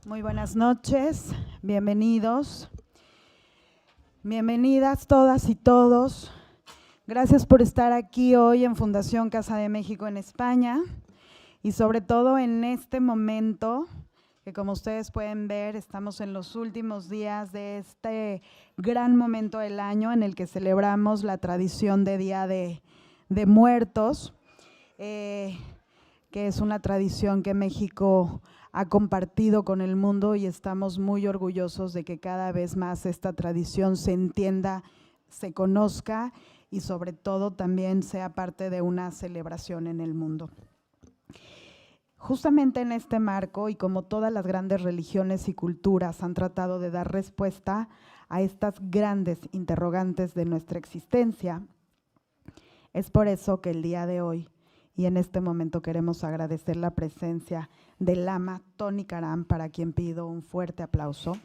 Muy buenas noches, bienvenidos, bienvenidas todas y todos. Gracias por estar aquí hoy en Fundación Casa de México en España y sobre todo en este momento que, como ustedes pueden ver, estamos en los últimos días de este gran momento del año en el que celebramos la tradición de Día de Muertos, que es una tradición que México ha compartido con el mundo y estamos muy orgullosos de que cada vez más esta tradición se entienda, se conozca y sobre todo también sea parte de una celebración en el mundo. Justamente en este marco, y como todas las grandes religiones y culturas han tratado de dar respuesta a estas grandes interrogantes de nuestra existencia, es por eso que el día de hoy y en este momento queremos agradecer la presencia del Lama Tony Karam, para quien pido un fuerte aplauso.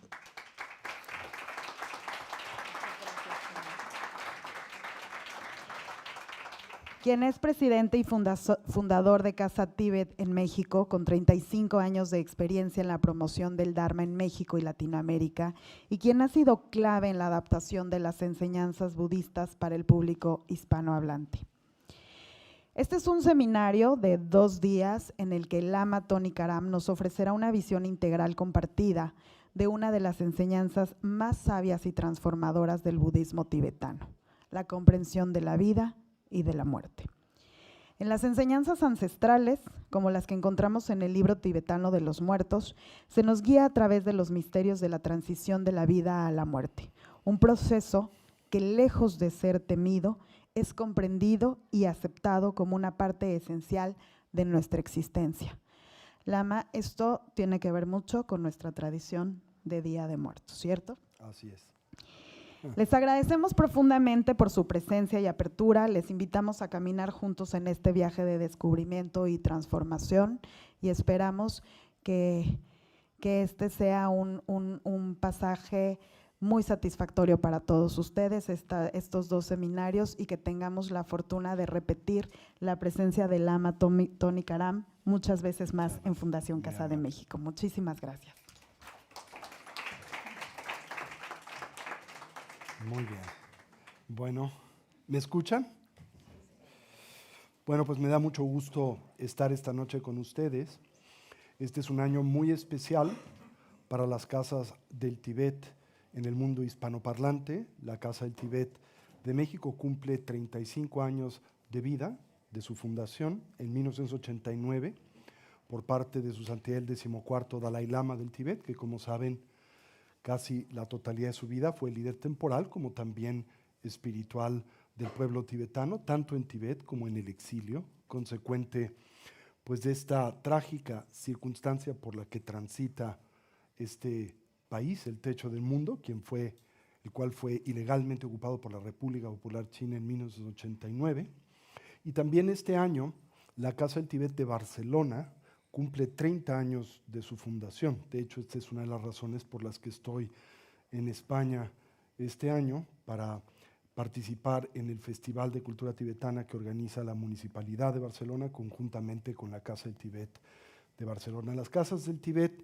Quien es presidente y fundador de Casa Tíbet en México, con 35 años de experiencia en la promoción del Dharma en México y Latinoamérica, y quien ha sido clave en la adaptación de las enseñanzas budistas para el público hispanohablante. Este es un seminario de 2 días en el que el Lama Tony Karam nos ofrecerá una visión integral compartida de una de las enseñanzas más sabias y transformadoras del budismo tibetano, la comprensión de la vida y de la muerte. En las enseñanzas ancestrales, como las que encontramos en el libro tibetano de los muertos, se nos guía a través de los misterios de la transición de la vida a la muerte, un proceso que, lejos de ser temido, es comprendido y aceptado como una parte esencial de nuestra existencia. Lama, esto tiene que ver mucho con nuestra tradición de Día de Muertos, ¿cierto? Así es. Les agradecemos profundamente por su presencia y apertura. Les invitamos a caminar juntos en este viaje de descubrimiento y transformación y esperamos que este sea un pasaje muy satisfactorio para todos ustedes, estos 2 seminarios, y que tengamos la fortuna de repetir la presencia del Lama Tony Karam muchas veces más en Fundación Casa de México. Muchísimas gracias. Muy bien. Bueno, ¿me escuchan? Bueno, pues me da mucho gusto estar esta noche con ustedes. Este es un año muy especial para las casas del Tíbet en el mundo hispanoparlante. La Casa del Tíbet de México cumple 35 años de vida de su fundación en 1989 por parte de su santidad el 14º Dalai Lama del Tíbet, que, como saben, casi la totalidad de su vida fue líder temporal como también espiritual del pueblo tibetano, tanto en Tíbet como en el exilio, consecuente pues de esta trágica circunstancia por la que transita este país, el techo del mundo, el cual fue ilegalmente ocupado por la República Popular China en 1989. Y también este año, la Casa del Tíbet de Barcelona cumple 30 años de su fundación. De hecho, esta es una de las razones por las que estoy en España este año, para participar en el Festival de Cultura Tibetana que organiza la Municipalidad de Barcelona conjuntamente con la Casa del Tíbet de Barcelona. Las Casas del Tíbet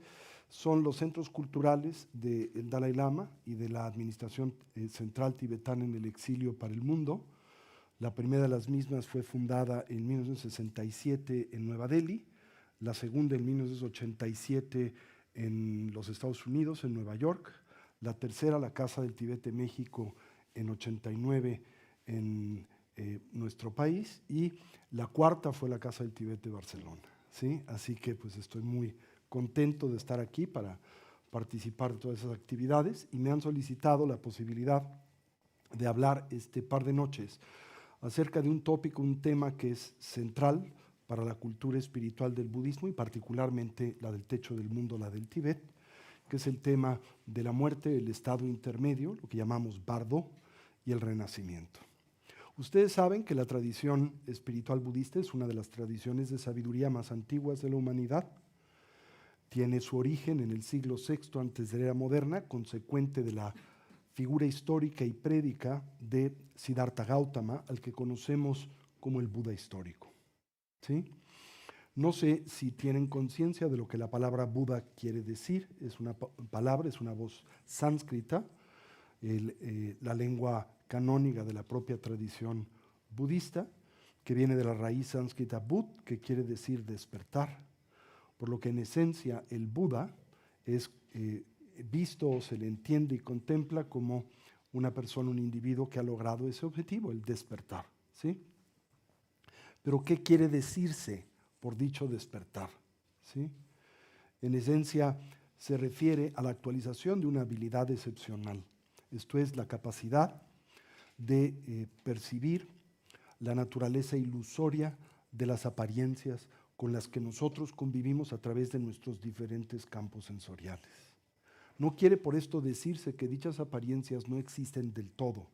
son los centros culturales del Dalai Lama y de la Administración Central Tibetana en el exilio para el mundo. La primera de las mismas fue fundada en 1967 en Nueva Delhi, la segunda en 1987 en los Estados Unidos, en Nueva York, la tercera, la Casa del Tíbet de México, en 89 en nuestro país, y la cuarta fue la Casa del Tíbet de Barcelona, ¿sí? Así que pues estoy muy contento de estar aquí para participar de todas esas actividades, y me han solicitado la posibilidad de hablar este par de noches acerca de un tópico, un tema que es central para la cultura espiritual del budismo y particularmente la del techo del mundo, la del Tíbet, que es el tema de la muerte, el estado intermedio, lo que llamamos bardo, y el renacimiento. Ustedes saben que la tradición espiritual budista es una de las tradiciones de sabiduría más antiguas de la humanidad. Tiene su origen en el siglo VI antes de la era moderna, consecuente de la figura histórica y prédica de Siddhartha Gautama, al que conocemos como el Buda histórico, ¿sí? No sé si tienen conciencia de lo que la palabra Buda quiere decir. Es una palabra, es una voz sánscrita, la lengua canónica de la propia tradición budista, que viene de la raíz sánscrita Bud, que quiere decir despertar. Por lo que en esencia el Buda es visto o se le entiende y contempla como una persona, un individuo que ha logrado ese objetivo, el despertar, ¿sí? Pero ¿qué quiere decirse por dicho despertar? ¿Sí? En esencia se refiere a la actualización de una habilidad excepcional. Esto es la capacidad de percibir la naturaleza ilusoria de las apariencias con las que nosotros convivimos a través de nuestros diferentes campos sensoriales. No quiere por esto decirse que dichas apariencias no existen del todo,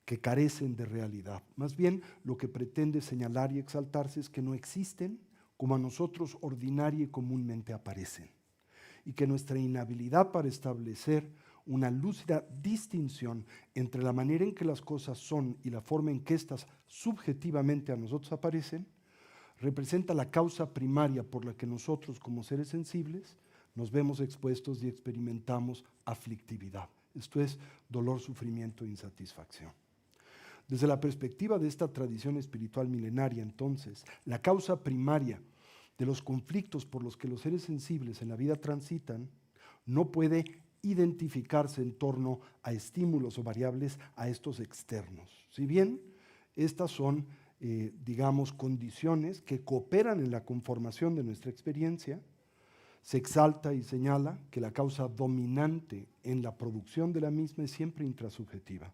que carecen de realidad. Más bien, lo que pretende señalar y exaltarse es que no existen como a nosotros ordinaria y comúnmente aparecen, y que nuestra inhabilidad para establecer una lúcida distinción entre la manera en que las cosas son y la forma en que éstas subjetivamente a nosotros aparecen, representa la causa primaria por la que nosotros como seres sensibles nos vemos expuestos y experimentamos aflictividad. Esto es dolor, sufrimiento e insatisfacción. Desde la perspectiva de esta tradición espiritual milenaria, entonces, la causa primaria de los conflictos por los que los seres sensibles en la vida transitan no puede identificarse en torno a estímulos o variables a estos externos. Si bien estas son, digamos, condiciones que cooperan en la conformación de nuestra experiencia, se exalta y señala que la causa dominante en la producción de la misma es siempre intrasubjetiva.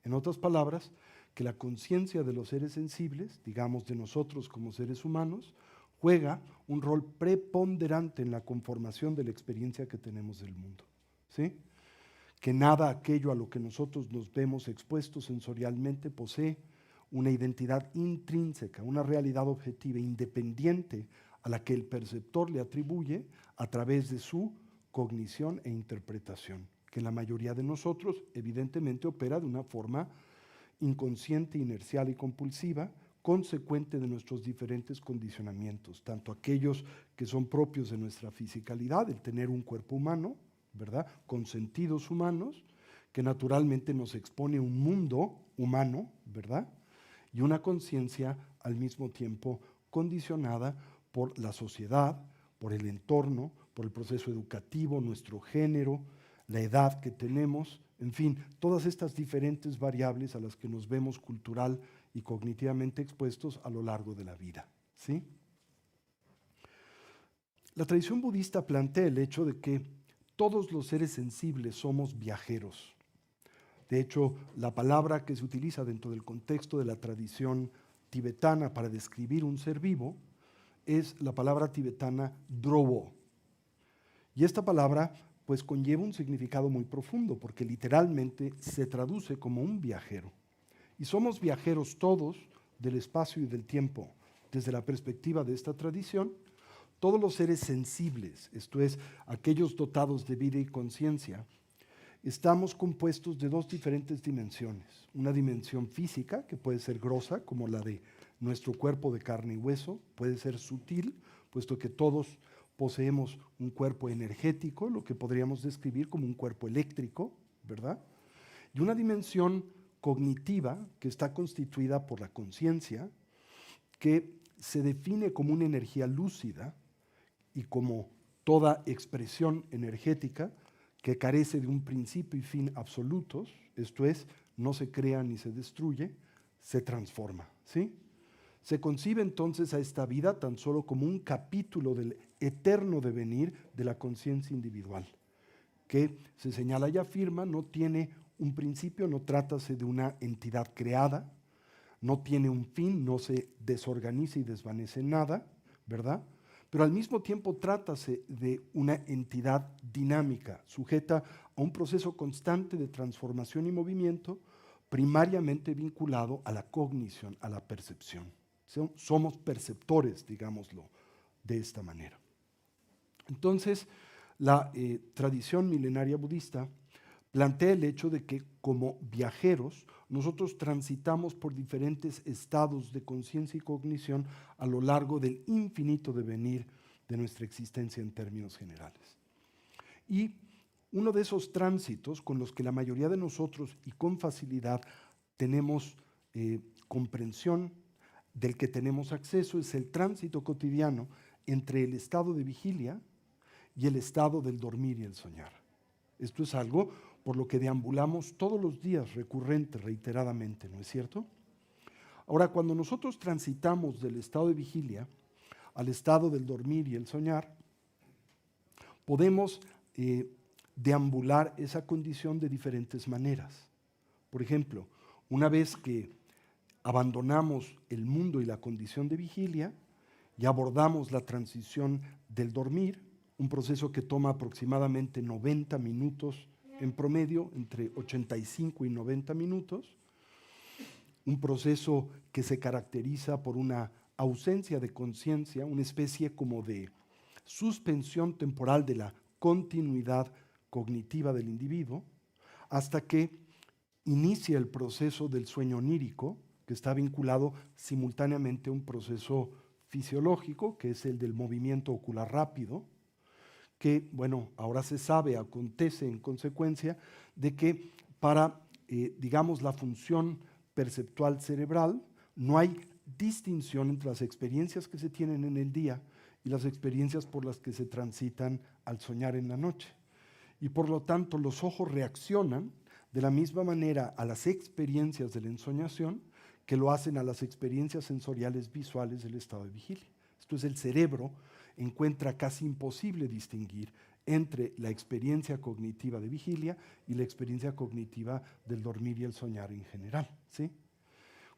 En otras palabras, que la conciencia de los seres sensibles, digamos de nosotros como seres humanos, juega un rol preponderante en la conformación de la experiencia que tenemos del mundo, ¿sí? Que nada aquello a lo que nosotros nos vemos expuestos sensorialmente posee una identidad intrínseca, una realidad objetiva, independiente a la que el perceptor le atribuye a través de su cognición e interpretación, que en la mayoría de nosotros evidentemente opera de una forma inconsciente, inercial y compulsiva, consecuente de nuestros diferentes condicionamientos, tanto aquellos que son propios de nuestra fisicalidad, el tener un cuerpo humano, ¿verdad?, con sentidos humanos, que naturalmente nos expone un mundo humano, ¿verdad?, y una conciencia al mismo tiempo condicionada por la sociedad, por el entorno, por el proceso educativo, nuestro género, la edad que tenemos, en fin, todas estas diferentes variables a las que nos vemos cultural y cognitivamente expuestos a lo largo de la vida, ¿sí? La tradición budista plantea el hecho de que todos los seres sensibles somos viajeros. De hecho, la palabra que se utiliza dentro del contexto de la tradición tibetana para describir un ser vivo es la palabra tibetana drowo. Y esta palabra pues conlleva un significado muy profundo, porque literalmente se traduce como un viajero. Y somos viajeros todos del espacio y del tiempo. Desde la perspectiva de esta tradición, todos los seres sensibles, esto es, aquellos dotados de vida y conciencia, estamos compuestos de dos diferentes dimensiones. Una dimensión física, que puede ser grosa, como la de nuestro cuerpo de carne y hueso, puede ser sutil, puesto que todos poseemos un cuerpo energético, lo que podríamos describir como un cuerpo eléctrico, ¿verdad? Y una dimensión cognitiva que está constituida por la conciencia, que se define como una energía lúcida y como toda expresión energética que carece de un principio y fin absolutos, esto es, no se crea ni se destruye, se transforma, ¿sí? Se concibe entonces a esta vida tan solo como un capítulo del eterno devenir de la conciencia individual, que se señala y afirma no tiene un principio, no trátase de una entidad creada, no tiene un fin, no se desorganiza y desvanece nada, ¿verdad? Pero al mismo tiempo trátase de una entidad dinámica, sujeta a un proceso constante de transformación y movimiento, primariamente vinculado a la cognición, a la percepción. Somos perceptores, digámoslo de esta manera. Entonces, la tradición milenaria budista plantea el hecho de que como viajeros nosotros transitamos por diferentes estados de conciencia y cognición a lo largo del infinito devenir de nuestra existencia en términos generales. Y uno de esos tránsitos con los que la mayoría de nosotros y con facilidad tenemos comprensión, del que tenemos acceso, es el tránsito cotidiano entre el estado de vigilia y el estado del dormir y el soñar. Esto es algo por lo que deambulamos todos los días, recurrente, reiteradamente, ¿no es cierto? Ahora, cuando nosotros transitamos del estado de vigilia al estado del dormir y el soñar, podemos deambular esa condición de diferentes maneras. Por ejemplo, una vez que abandonamos el mundo y la condición de vigilia y abordamos la transición del dormir, un proceso que toma aproximadamente 90 minutos en promedio, entre 85 y 90 minutos, un proceso que se caracteriza por una ausencia de conciencia, una especie como de suspensión temporal de la continuidad cognitiva del individuo, hasta que inicia el proceso del sueño onírico, que está vinculado simultáneamente a un proceso fisiológico, que es el del movimiento ocular rápido, que, bueno, ahora se sabe, acontece en consecuencia de que para, digamos, la función perceptual cerebral, no hay distinción entre las experiencias que se tienen en el día y las experiencias por las que se transitan al soñar en la noche. Y por lo tanto, los ojos reaccionan de la misma manera a las experiencias de la ensoñación que lo hacen a las experiencias sensoriales visuales del estado de vigilia. Esto es, el cerebro encuentra casi imposible distinguir entre la experiencia cognitiva de vigilia y la experiencia cognitiva del dormir y el soñar en general, ¿sí?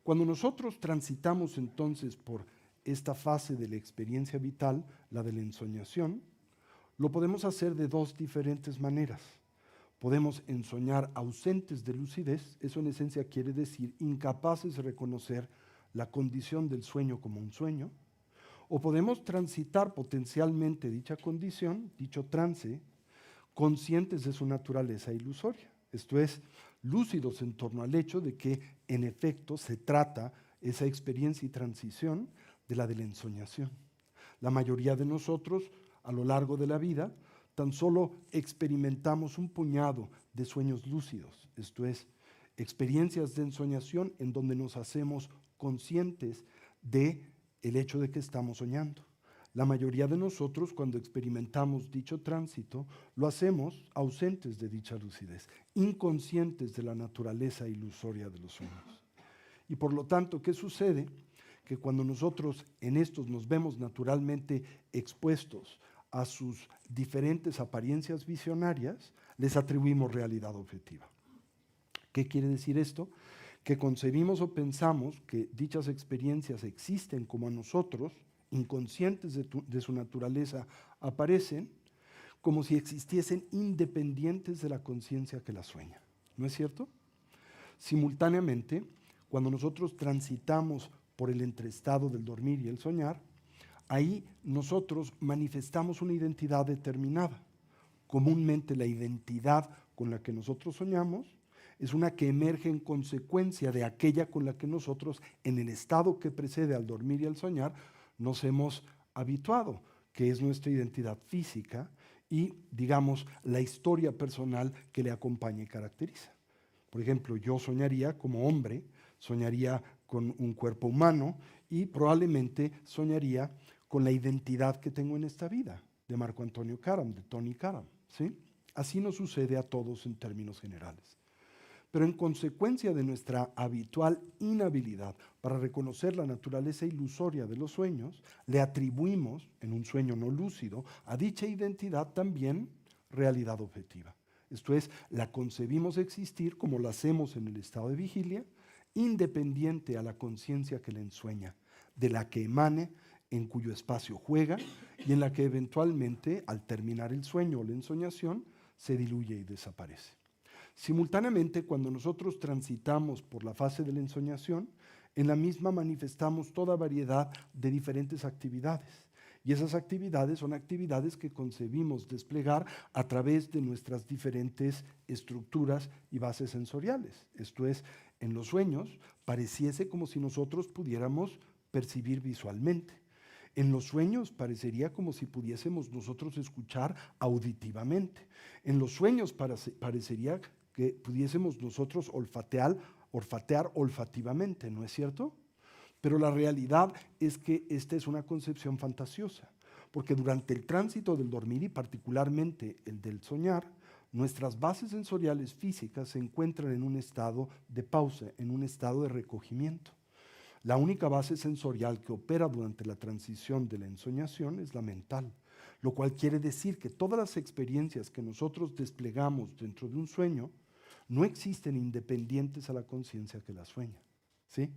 Cuando nosotros transitamos entonces por esta fase de la experiencia vital, la de la ensoñación, lo podemos hacer de dos diferentes maneras. Podemos ensoñar ausentes de lucidez, eso en esencia quiere decir incapaces de reconocer la condición del sueño como un sueño, o podemos transitar potencialmente dicha condición, dicho trance, conscientes de su naturaleza ilusoria. Esto es, lúcidos en torno al hecho de que en efecto se trata esa experiencia y transición de la ensoñación. La mayoría de nosotros a lo largo de la vida tan solo experimentamos un puñado de sueños lúcidos, esto es, experiencias de ensoñación en donde nos hacemos conscientes de el hecho de que estamos soñando. La mayoría de nosotros, cuando experimentamos dicho tránsito, lo hacemos ausentes de dicha lucidez, inconscientes de la naturaleza ilusoria de los sueños. Y por lo tanto, ¿qué sucede? Que cuando nosotros en estos nos vemos naturalmente expuestos a sus diferentes apariencias visionarias, les atribuimos realidad objetiva. ¿Qué quiere decir esto? Que concebimos o pensamos que dichas experiencias existen como a nosotros, inconscientes de su naturaleza, aparecen como si existiesen independientes de la conciencia que las sueña. ¿No es cierto? Simultáneamente, cuando nosotros transitamos por el entreestado del dormir y el soñar, ahí nosotros manifestamos una identidad determinada. Comúnmente la identidad con la que nosotros soñamos es una que emerge en consecuencia de aquella con la que nosotros, en el estado que precede al dormir y al soñar, nos hemos habituado, que es nuestra identidad física y, digamos, la historia personal que le acompaña y caracteriza. Por ejemplo, yo soñaría como hombre, soñaría con un cuerpo humano y probablemente soñaría con la identidad que tengo en esta vida, de Marco Antonio Karam, de Tony Karam, ¿sí? Así nos sucede a todos en términos generales. Pero en consecuencia de nuestra habitual inhabilidad para reconocer la naturaleza ilusoria de los sueños, le atribuimos, en un sueño no lúcido, a dicha identidad también realidad objetiva. Esto es, la concebimos existir como la hacemos en el estado de vigilia, independiente a la conciencia que la ensueña, de la que emane, en cuyo espacio juega y en la que eventualmente, al terminar el sueño o la ensoñación, se diluye y desaparece. Simultáneamente, cuando nosotros transitamos por la fase de la ensoñación, en la misma manifestamos toda variedad de diferentes actividades Y esas actividades son actividades que concebimos desplegar a través de nuestras diferentes estructuras y bases sensoriales. Esto es, en los sueños pareciese como si nosotros pudiéramos percibir visualmente. En los sueños parecería como si pudiésemos nosotros escuchar auditivamente. En los sueños parecería que pudiésemos nosotros olfatear olfativamente, ¿no es cierto? Pero la realidad es que esta es una concepción fantasiosa, porque durante el tránsito del dormir y particularmente el del soñar, nuestras bases sensoriales físicas se encuentran en un estado de pausa, en un estado de recogimiento. La única base sensorial que opera durante la transición de la ensoñación es la mental, lo cual quiere decir que todas las experiencias que nosotros desplegamos dentro de un sueño no existen independientes a la conciencia que la sueña, ¿sí?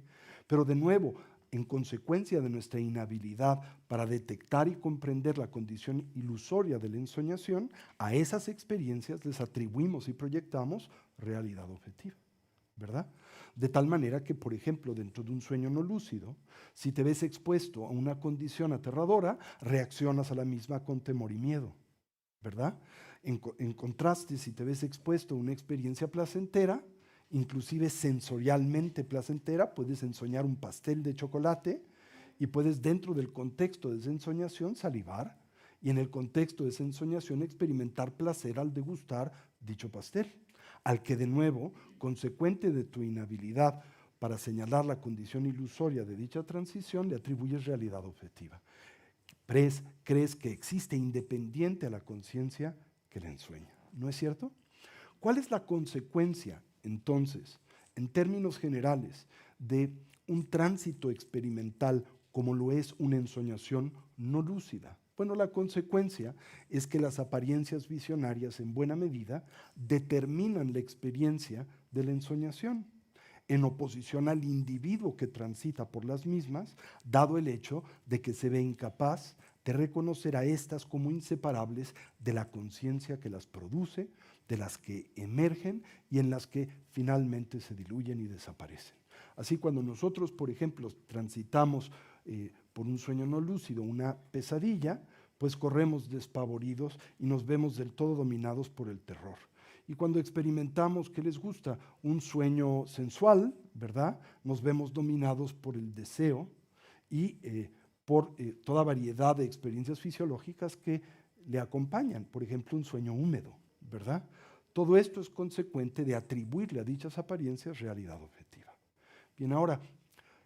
Pero de nuevo, en consecuencia de nuestra inhabilidad para detectar y comprender la condición ilusoria de la ensoñación, a esas experiencias les atribuimos y proyectamos realidad objetiva, ¿verdad? De tal manera que, por ejemplo, dentro de un sueño no lúcido, si te ves expuesto a una condición aterradora, reaccionas a la misma con temor y miedo, ¿verdad? En contraste, si te ves expuesto a una experiencia placentera, inclusive sensorialmente placentera, puedes ensoñar un pastel de chocolate y puedes, dentro del contexto de esa ensoñación, salivar, y en el contexto de esa ensoñación experimentar placer al degustar dicho pastel, al que de nuevo, consecuente de tu inhabilidad para señalar la condición ilusoria de dicha transición, le atribuyes realidad objetiva. Crees que existe independiente a la conciencia que la ensueña, ¿no es cierto? ¿Cuál es la consecuencia, entonces, en términos generales, de un tránsito experimental como lo es una ensoñación no lúcida? Bueno, la consecuencia es que las apariencias visionarias en buena medida determinan la experiencia de la ensoñación, en oposición al individuo que transita por las mismas, dado el hecho de que se ve incapaz de reconocer a estas como inseparables de la conciencia que las produce, de las que emergen y en las que finalmente se diluyen y desaparecen. Así, cuando nosotros, por ejemplo, transitamos por un sueño no lúcido, una pesadilla, pues corremos despavoridos y nos vemos del todo dominados por el terror. Y cuando experimentamos, ¿qué les gusta? Un sueño sensual, ¿verdad? Nos vemos dominados por el deseo y por toda variedad de experiencias fisiológicas que le acompañan. Por ejemplo, un sueño húmedo, ¿verdad? Todo esto es consecuente de atribuirle a dichas apariencias realidad objetiva. Bien, ahora,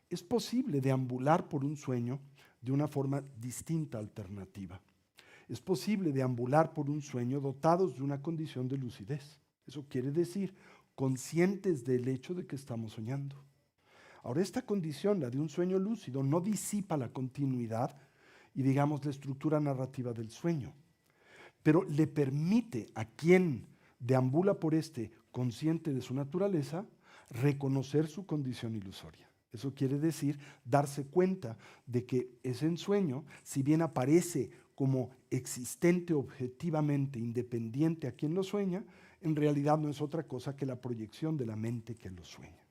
es posible deambular por un sueño de una forma distinta, alternativa. Es posible deambular por un sueño dotados de una condición de lucidez. Eso quiere decir, conscientes del hecho de que estamos soñando. Ahora, esta condición, la de un sueño lúcido, no disipa la continuidad y, digamos, la estructura narrativa del sueño, pero le permite a quien deambula por este, consciente de su naturaleza, reconocer su condición ilusoria. Eso quiere decir darse cuenta de que ese ensueño, si bien aparece como existente objetivamente, independiente a quien lo sueña, en realidad no es otra cosa que la proyección de la mente que lo sueña.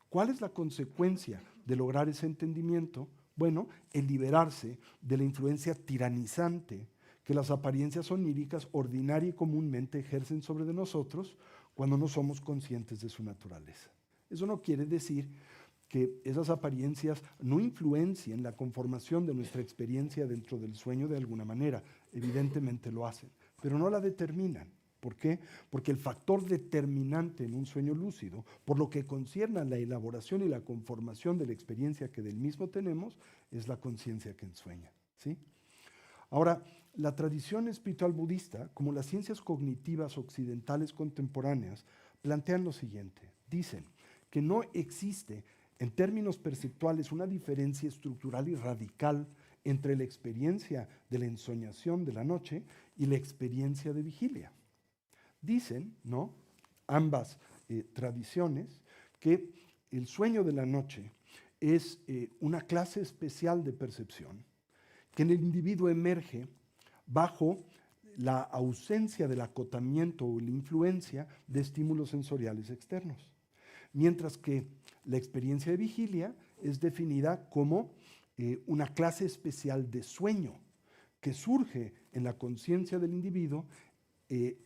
¿Cuál es la consecuencia de lograr ese entendimiento? Bueno, el liberarse de la influencia tiranizante que las apariencias oníricas ordinaria y comúnmente ejercen sobre de nosotros cuando no somos conscientes de su naturaleza. Eso no quiere decir que esas apariencias no influencien la conformación de nuestra experiencia dentro del sueño de alguna manera. Evidentemente lo hacen, pero no la determinan. ¿Por qué? Porque el factor determinante en un sueño lúcido, por lo que concierne a la elaboración y la conformación de la experiencia que del mismo tenemos, es la conciencia que ensueña, ¿sí? Ahora, la tradición espiritual budista, como las ciencias cognitivas occidentales contemporáneas, plantean lo siguiente. Dicen que no existe en términos perceptuales una diferencia estructural y radical entre la experiencia de la ensoñación de la noche y la experiencia de vigilia. Dicen, ¿no?, ambas tradiciones, que el sueño de la noche es una clase especial de percepción que en el individuo emerge bajo la ausencia del acotamiento o la influencia de estímulos sensoriales externos. Mientras que la experiencia de vigilia es definida como una clase especial de sueño que surge en la conciencia del individuo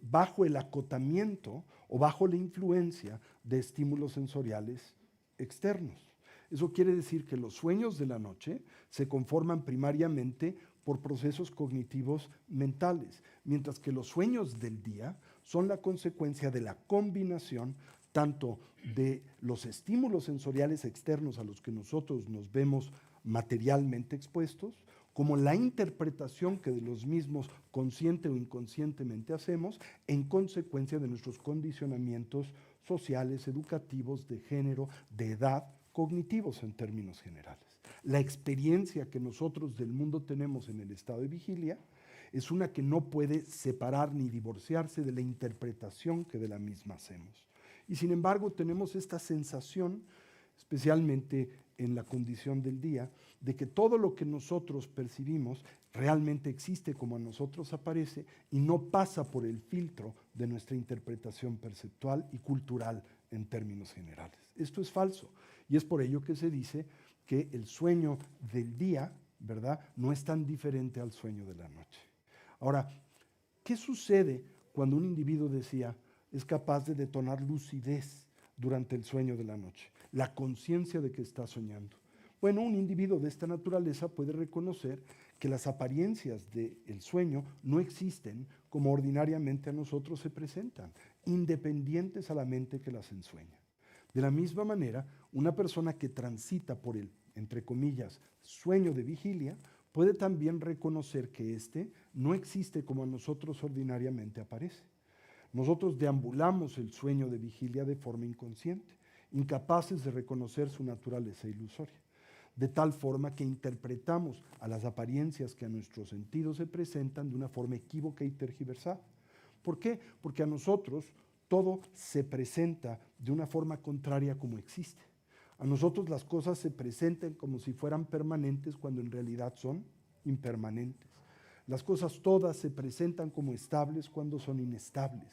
bajo el acotamiento o bajo la influencia de estímulos sensoriales externos. Eso quiere decir que los sueños de la noche se conforman primariamente por procesos cognitivos mentales, mientras que los sueños del día son la consecuencia de la combinación tanto de los estímulos sensoriales externos a los que nosotros nos vemos materialmente expuestos, como la interpretación que de los mismos consciente o inconscientemente hacemos en consecuencia de nuestros condicionamientos sociales, educativos, de género, de edad, cognitivos en términos generales. La experiencia que nosotros del mundo tenemos en el estado de vigilia es una que no puede separar ni divorciarse de la interpretación que de la misma hacemos. Y sin embargo tenemos esta sensación, especialmente en la condición del día, de que todo lo que nosotros percibimos realmente existe como a nosotros aparece y no pasa por el filtro de nuestra interpretación perceptual y cultural en términos generales. Esto es falso y es por ello que se dice que el sueño del día, ¿verdad?, no es tan diferente al sueño de la noche. Ahora, ¿qué sucede cuando un individuo es capaz de detonar lucidez durante el sueño de la noche? La conciencia de que está soñando. Bueno, un individuo de esta naturaleza puede reconocer que las apariencias del sueño no existen como ordinariamente a nosotros se presentan, independientes a la mente que las ensueña. De la misma manera, una persona que transita por el, entre comillas, sueño de vigilia, puede también reconocer que éste no existe como a nosotros ordinariamente aparece. Nosotros deambulamos el sueño de vigilia de forma inconsciente, incapaces de reconocer su naturaleza ilusoria, de tal forma que interpretamos a las apariencias que a nuestros sentidos se presentan de una forma equívoca y tergiversada. ¿Por qué? Porque a nosotros todo se presenta de una forma contraria como existe. A nosotros las cosas se presentan como si fueran permanentes cuando en realidad son impermanentes. Las cosas todas se presentan como estables cuando son inestables.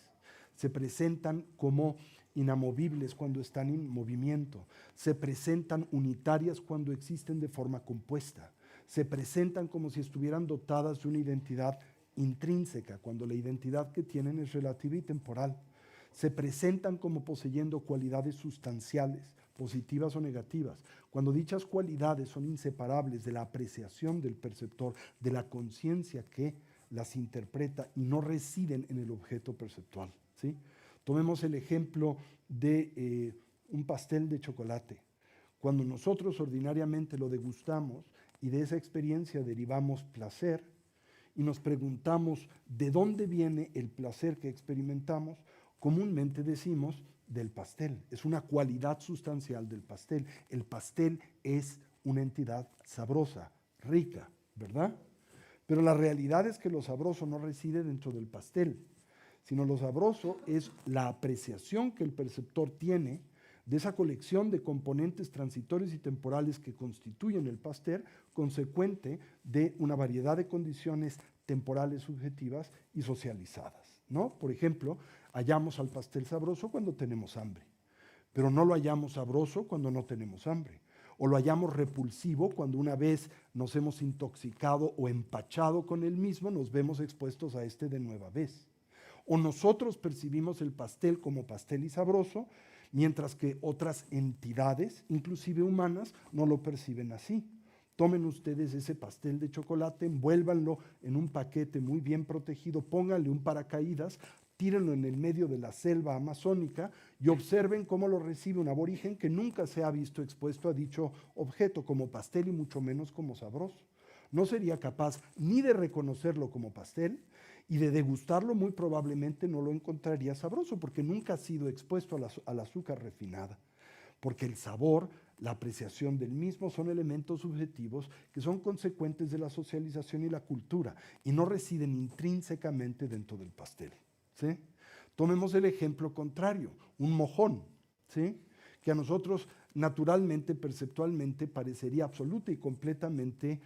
Se presentan como inamovibles cuando están en movimiento. Se presentan unitarias cuando existen de forma compuesta. Se presentan como si estuvieran dotadas de una identidad intrínseca, cuando la identidad que tienen es relativa y temporal. Se presentan como poseyendo cualidades sustanciales, positivas o negativas, cuando dichas cualidades son inseparables de la apreciación del perceptor, de la conciencia que las interpreta y no residen en el objeto perceptual, ¿sí? Tomemos el ejemplo de un pastel de chocolate. Cuando nosotros ordinariamente lo degustamos y de esa experiencia derivamos placer y nos preguntamos de dónde viene el placer que experimentamos, comúnmente decimos del pastel. Es una cualidad sustancial del pastel. El pastel es una entidad sabrosa, rica, ¿verdad? Pero la realidad es que lo sabroso no reside dentro del pastel, sino lo sabroso es la apreciación que el perceptor tiene de esa colección de componentes transitorios y temporales que constituyen el pastel, consecuente de una variedad de condiciones temporales subjetivas y socializadas, ¿no? Por ejemplo, hallamos al pastel sabroso cuando tenemos hambre, pero no lo hallamos sabroso cuando no tenemos hambre, o lo hallamos repulsivo cuando una vez nos hemos intoxicado o empachado con él mismo, nos vemos expuestos a este de nueva vez. O nosotros percibimos el pastel como pastel y sabroso, mientras que otras entidades, inclusive humanas, no lo perciben así. Tomen ustedes ese pastel de chocolate, envuélvanlo en un paquete muy bien protegido, pónganle un paracaídas, tírenlo en el medio de la selva amazónica y observen cómo lo recibe un aborigen que nunca se ha visto expuesto a dicho objeto como pastel y mucho menos como sabroso. No sería capaz ni de reconocerlo como pastel y de degustarlo muy probablemente no lo encontraría sabroso porque nunca ha sido expuesto al azúcar refinada. Porque el sabor, la apreciación del mismo son elementos subjetivos que son consecuentes de la socialización y la cultura y no residen intrínsecamente dentro del pastel, ¿sí? Tomemos el ejemplo contrario, un mojón, ¿sí?, que a nosotros naturalmente, perceptualmente, parecería absoluta y completamente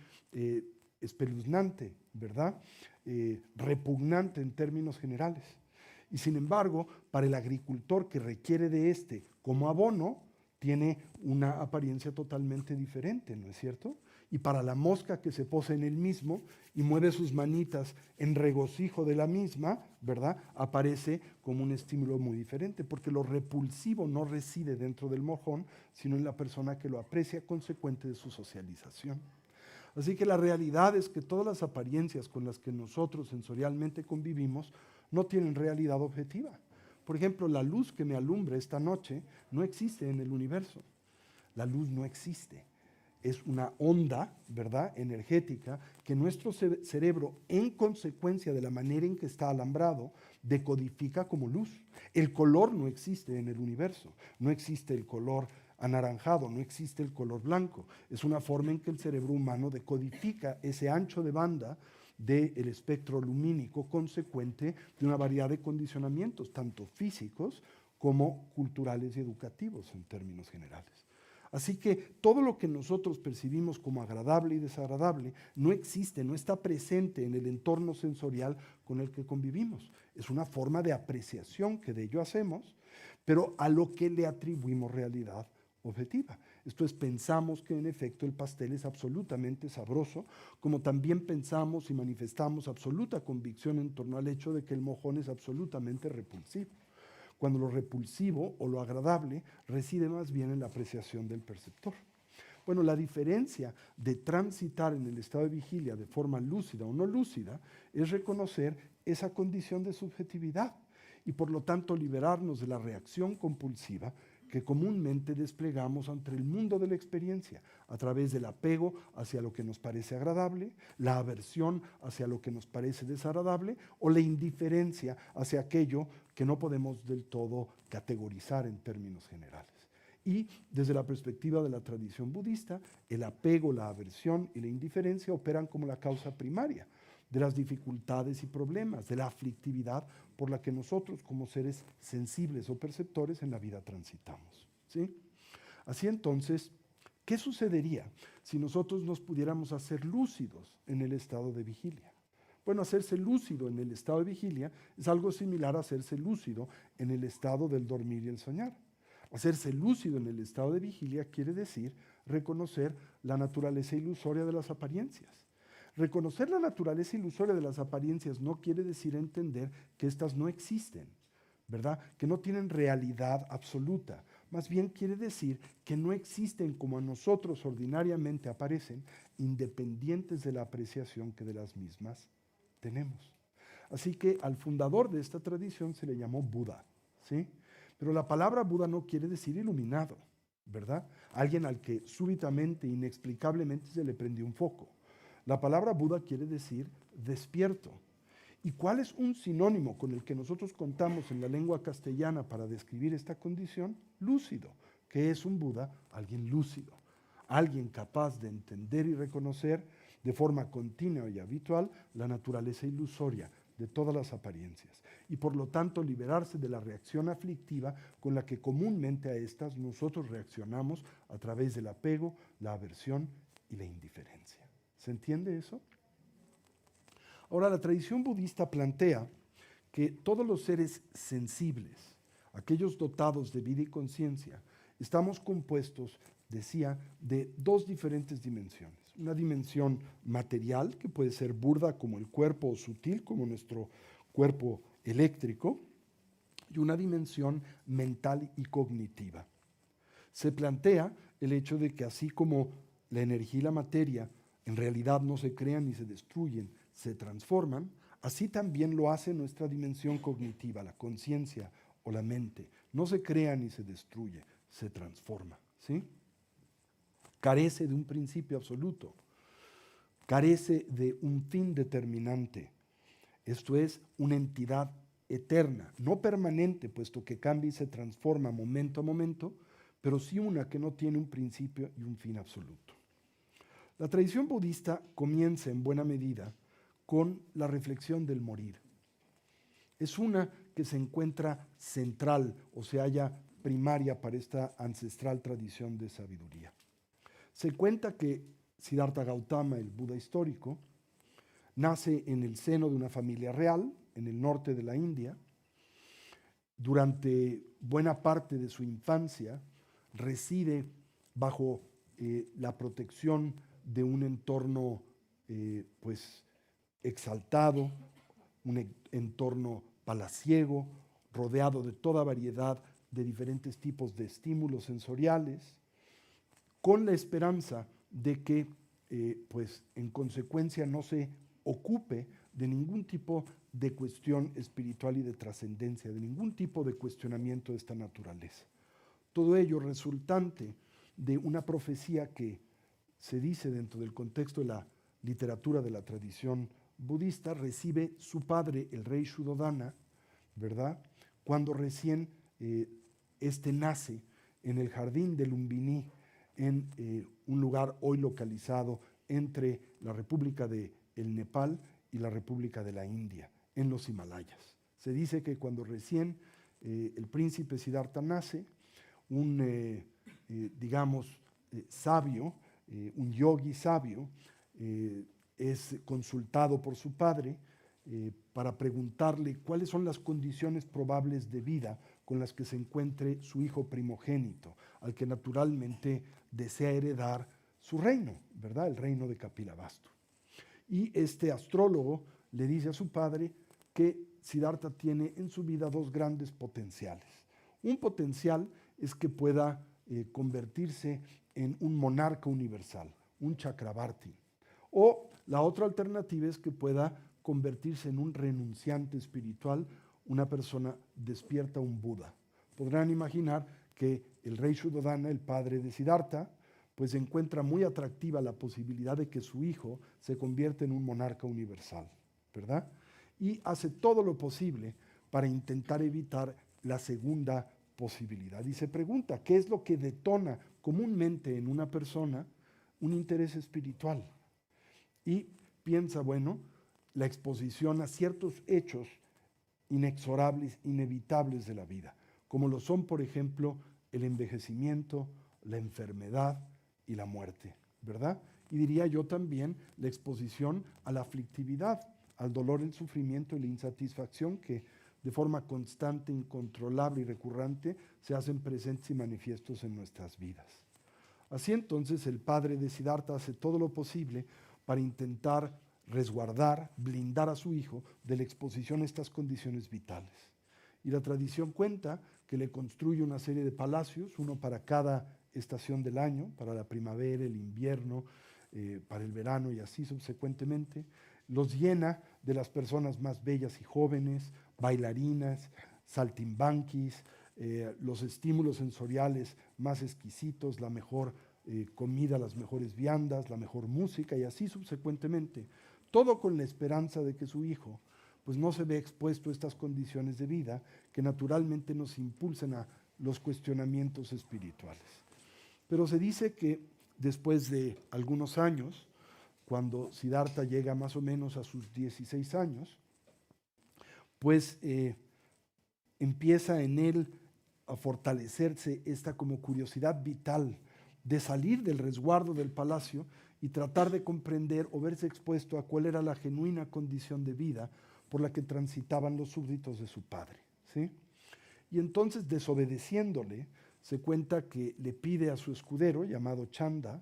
espeluznante, ¿verdad? Repugnante en términos generales. Y sin embargo, para el agricultor que requiere de este como abono, tiene una apariencia totalmente diferente, ¿no es cierto? y para la mosca que se posa en el mismo y mueve sus manitas en regocijo de la misma, ¿verdad? Aparece como un estímulo muy diferente, porque lo repulsivo no reside dentro del mojón, sino en la persona que lo aprecia, consecuente de su socialización. Así que la realidad es que todas las apariencias con las que nosotros sensorialmente convivimos no tienen realidad objetiva. Por ejemplo, la luz que me alumbra esta noche no existe en el universo. La luz no existe. Es una onda, ¿verdad?, energética que nuestro cerebro, en consecuencia de la manera en que está alambrado, decodifica como luz. El color no existe en el universo. No existe el color anaranjado, no existe el color blanco. Es una forma en que el cerebro humano decodifica ese ancho de banda del espectro lumínico consecuente de una variedad de condicionamientos, tanto físicos como culturales y educativos en términos generales. Así que todo lo que nosotros percibimos como agradable y desagradable no existe, no está presente en el entorno sensorial con el que convivimos. Es una forma de apreciación que de ello hacemos, pero a lo que le atribuimos realidad objetiva. Esto es, pensamos que en efecto el pastel es absolutamente sabroso, como también pensamos y manifestamos absoluta convicción en torno al hecho de que el mojón es absolutamente repulsivo, cuando lo repulsivo o lo agradable reside más bien en la apreciación del perceptor. Bueno, la diferencia de transitar en el estado de vigilia de forma lúcida o no lúcida es reconocer esa condición de subjetividad y por lo tanto liberarnos de la reacción compulsiva que comúnmente desplegamos ante el mundo de la experiencia a través del apego hacia lo que nos parece agradable, la aversión hacia lo que nos parece desagradable o la indiferencia hacia aquello que no podemos del todo categorizar en términos generales. Y desde la perspectiva de la tradición budista, el apego, la aversión y la indiferencia operan como la causa primaria de las dificultades y problemas, de la aflictividad por la que nosotros como seres sensibles o perceptores en la vida transitamos, ¿sí? Así entonces, ¿qué sucedería si nosotros nos pudiéramos hacer lúcidos en el estado de vigilia? Bueno, hacerse lúcido en el estado de vigilia es algo similar a hacerse lúcido en el estado del dormir y el soñar. Hacerse lúcido en el estado de vigilia quiere decir reconocer la naturaleza ilusoria de las apariencias. Reconocer la naturaleza ilusoria de las apariencias no quiere decir entender que éstas no existen, ¿verdad? Que no tienen realidad absoluta. Más bien quiere decir que no existen como a nosotros ordinariamente aparecen, independientes de la apreciación que de las mismas tenemos. Así que al fundador de esta tradición se le llamó Buda, ¿sí? Pero la palabra Buda no quiere decir iluminado, ¿verdad? Alguien al que súbitamente, inexplicablemente se le prendió un foco. La palabra Buda quiere decir despierto. ¿Y cuál es un sinónimo con el que nosotros contamos en la lengua castellana para describir esta condición? Lúcido. ¿Qué es un Buda? Alguien lúcido, alguien capaz de entender y reconocer de forma continua y habitual la naturaleza ilusoria de todas las apariencias y por lo tanto liberarse de la reacción aflictiva con la que comúnmente a estas nosotros reaccionamos a través del apego, la aversión y la indiferencia. ¿Se entiende eso? Ahora, la tradición budista plantea que todos los seres sensibles, aquellos dotados de vida y conciencia, estamos compuestos, decía, de dos diferentes dimensiones. Una dimensión material, que puede ser burda como el cuerpo o sutil como nuestro cuerpo eléctrico, y una dimensión mental y cognitiva. Se plantea el hecho de que así como la energía y la materia en realidad no se crean ni se destruyen, se transforman, así también lo hace nuestra dimensión cognitiva, la conciencia o la mente. No se crea ni se destruye, se transforma, ¿sí? Carece de un principio absoluto, carece de un fin determinante. Esto es una entidad eterna, no permanente, puesto que cambia y se transforma momento a momento, pero sí una que no tiene un principio y un fin absoluto. La tradición budista comienza en buena medida con la reflexión del morir. Es una que se encuentra central o se halla primaria para esta ancestral tradición de sabiduría. Se cuenta que Siddhartha Gautama, el Buda histórico, nace en el seno de una familia real en el norte de la India. Durante buena parte de su infancia reside bajo la protección de un entorno pues exaltado, un entorno palaciego, rodeado de toda variedad de diferentes tipos de estímulos sensoriales, con la esperanza de que, pues, en consecuencia no se ocupe de ningún tipo de cuestión espiritual y de trascendencia, de ningún tipo de cuestionamiento de esta naturaleza. Todo ello resultante de una profecía que se dice dentro del contexto de la literatura de la tradición budista, recibe su padre, el rey Shuddhodana, ¿verdad? Cuando recién este nace en el jardín de Lumbini, en un lugar hoy localizado entre la República del Nepal y la República de la India, en los Himalayas. Se dice que cuando recién el príncipe Siddhartha nace, un, digamos, sabio, un yogi sabio, es consultado por su padre para preguntarle cuáles son las condiciones probables de vida con las que se encuentre su hijo primogénito, al que naturalmente desea heredar su reino, ¿verdad? El reino de Kapilavastu. Y este astrólogo le dice a su padre que Siddhartha tiene en su vida dos grandes potenciales. Un potencial es que pueda convertirse en un monarca universal, un Chakravarti. O la otra alternativa es que pueda convertirse en un renunciante espiritual, una persona despierta, un Buda. Podrán imaginar que el rey Shuddhodana, el padre de Siddhartha, pues encuentra muy atractiva la posibilidad de que su hijo se convierta en un monarca universal, ¿verdad? Y hace todo lo posible para intentar evitar la segunda posibilidad. Y se pregunta, ¿qué es lo que detona comúnmente en una persona un interés espiritual? Y piensa, bueno, la exposición a ciertos hechos inexorables, inevitables de la vida, como lo son, por ejemplo, el envejecimiento, la enfermedad y la muerte, ¿verdad? Y diría yo también la exposición a la aflictividad, al dolor, el sufrimiento y la insatisfacción que de forma constante, incontrolable y recurrente se hacen presentes y manifiestos en nuestras vidas. Así entonces el padre de Siddhartha hace todo lo posible para intentar resguardar, blindar a su hijo de la exposición a estas condiciones vitales. Y la tradición cuenta que le construye una serie de palacios, uno para cada estación del año, para la primavera, el invierno, para el verano y así subsecuentemente. Los llena de las personas más bellas y jóvenes, bailarinas, saltimbanquis, los estímulos sensoriales más exquisitos, la mejor comida, las mejores viandas, la mejor música y así subsecuentemente. Todo con la esperanza de que su hijo pues no se vea expuesto a estas condiciones de vida que naturalmente nos impulsan a los cuestionamientos espirituales. Pero se dice que después de algunos años, cuando Siddhartha llega más o menos a sus 16 años, pues empieza en él a fortalecerse esta como curiosidad vital de salir del resguardo del palacio y tratar de comprender o verse expuesto a cuál era la genuina condición de vida por la que transitaban los súbditos de su padre, ¿sí? Y entonces, desobedeciéndole, se cuenta que le pide a su escudero, llamado Chanda,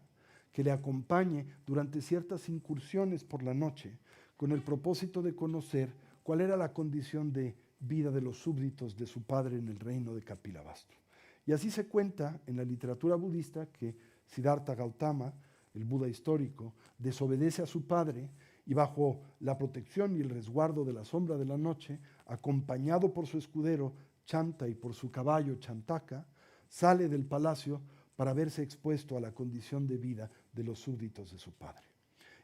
que le acompañe durante ciertas incursiones por la noche, con el propósito de conocer cuál era la condición de vida de los súbditos de su padre en el reino de Kapilavastu. Y así se cuenta en la literatura budista que Siddhartha Gautama, el Buda histórico, desobedece a su padre y bajo la protección y el resguardo de la sombra de la noche, acompañado por su escudero Chanta y por su caballo Chantaka, sale del palacio para verse expuesto a la condición de vida de los súbditos de su padre.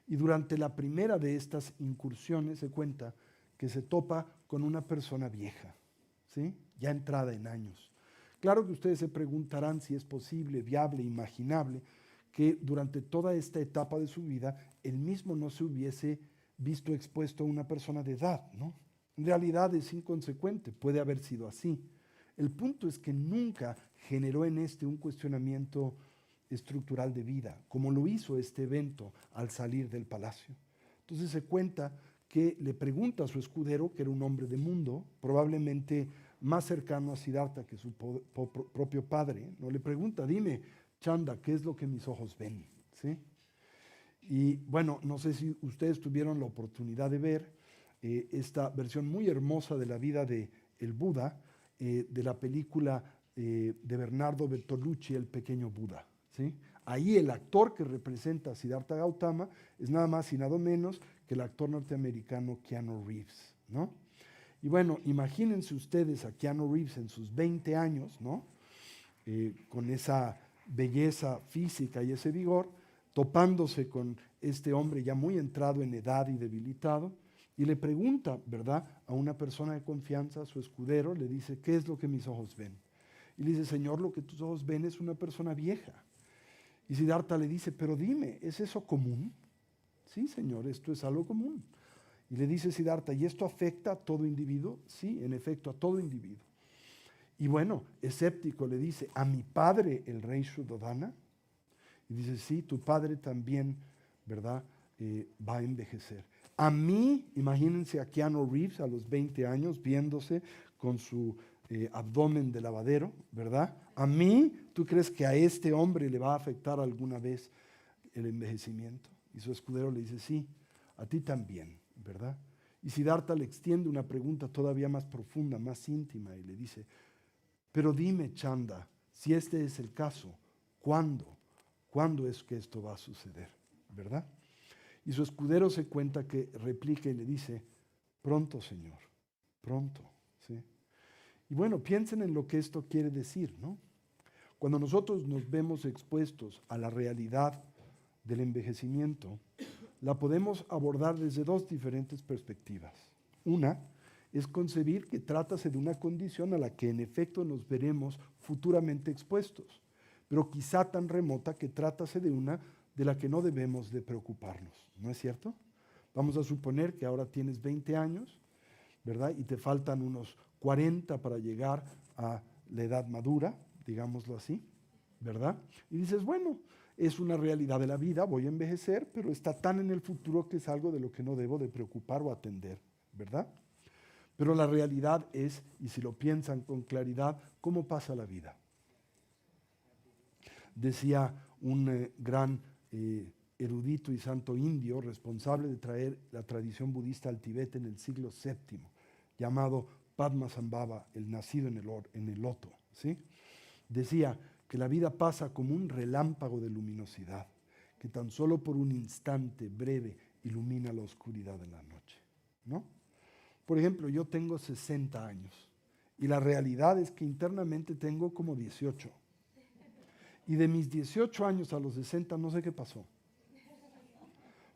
Y durante la primera de estas incursiones se cuenta que se topa con una persona vieja, ¿sí? Ya entrada en años. Claro que ustedes se preguntarán si es posible, viable, imaginable, que durante toda esta etapa de su vida, él mismo no se hubiese visto expuesto a una persona de edad, ¿no? En realidad es inconsecuente, puede haber sido así. El punto es que nunca generó en un cuestionamiento estructural de vida, como lo hizo este evento al salir del palacio. Entonces se cuenta que le pregunta a su escudero, que era un hombre de mundo, probablemente más cercano a Siddhartha que su propio padre, ¿no? Le pregunta, dime, Chanda, ¿qué es lo que mis ojos ven? ¿Sí? Y bueno, no sé si ustedes tuvieron la oportunidad de ver esta versión muy hermosa de la vida de el Buda, de la película de Bernardo Bertolucci, El pequeño Buda, ¿sí? Ahí el actor que representa a Siddhartha Gautama es nada más y nada menos que el actor norteamericano Keanu Reeves, ¿no? Y bueno, imagínense ustedes a Keanu Reeves en sus 20 años, ¿no? Con esa belleza física y ese vigor, topándose con este hombre ya muy entrado en edad y debilitado, y le pregunta, ¿verdad?, a una persona de confianza, a su escudero, le dice, ¿qué es lo que mis ojos ven? Y le dice, Señor, lo que tus ojos ven es una persona vieja. Y Siddhartha le dice, pero dime, ¿es eso común? Sí, Señor, esto es algo común. Y le dice Siddhartha, ¿y esto afecta a todo individuo? Sí, en efecto, a todo individuo. Y bueno, escéptico le dice, ¿a mi padre el rey Shuddhodana? Y dice, sí, tu padre también, ¿verdad?, va a envejecer. A mí, imagínense a Keanu Reeves a los 20 años viéndose con su abdomen de lavadero, ¿verdad? A mí, ¿tú crees que a este hombre le va a afectar alguna vez el envejecimiento? Y su escudero le dice, sí, a ti también, ¿verdad? Y Siddhartha le extiende una pregunta todavía más profunda, más íntima, y le dice, pero dime, Chanda, si este es el caso, ¿cuándo? ¿Cuándo es que esto va a suceder? ¿Verdad? Y su escudero se cuenta que replica y le dice, pronto, Señor, pronto. ¿Sí? Y bueno, piensen en lo que esto quiere decir, ¿no? Cuando nosotros nos vemos expuestos a la realidad del envejecimiento, la podemos abordar desde dos diferentes perspectivas. Una es concebir que trátase de una condición a la que en efecto nos veremos futuramente expuestos, pero quizá tan remota que trátase de una de la que no debemos de preocuparnos, ¿no es cierto? Vamos a suponer que ahora tienes 20 años, ¿verdad? Y te faltan unos 40 para llegar a la edad madura, digámoslo así, ¿verdad? Y dices, bueno, es una realidad de la vida, voy a envejecer, pero está tan en el futuro que es algo de lo que no debo de preocupar o atender, ¿verdad? Pero la realidad es, y si lo piensan con claridad, ¿cómo pasa la vida? Decía un gran erudito y santo indio responsable de traer la tradición budista al Tibet en el siglo VII, llamado Padmasambhava, el nacido en el loto, ¿sí? Decía que la vida pasa como un relámpago de luminosidad, que tan solo por un instante breve ilumina la oscuridad de la noche, ¿no? Por ejemplo, yo tengo 60 años y la realidad es que internamente tengo como 18. Y de mis 18 años a los 60 no sé qué pasó.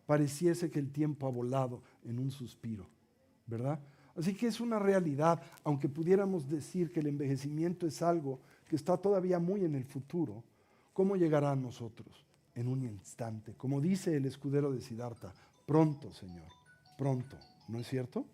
Pareciese que el tiempo ha volado en un suspiro, ¿verdad? Así que es una realidad, aunque pudiéramos decir que el envejecimiento es algo que está todavía muy en el futuro, ¿cómo llegará a nosotros? En un instante. Como dice el escudero de Siddhartha, pronto, Señor, pronto, ¿no es cierto?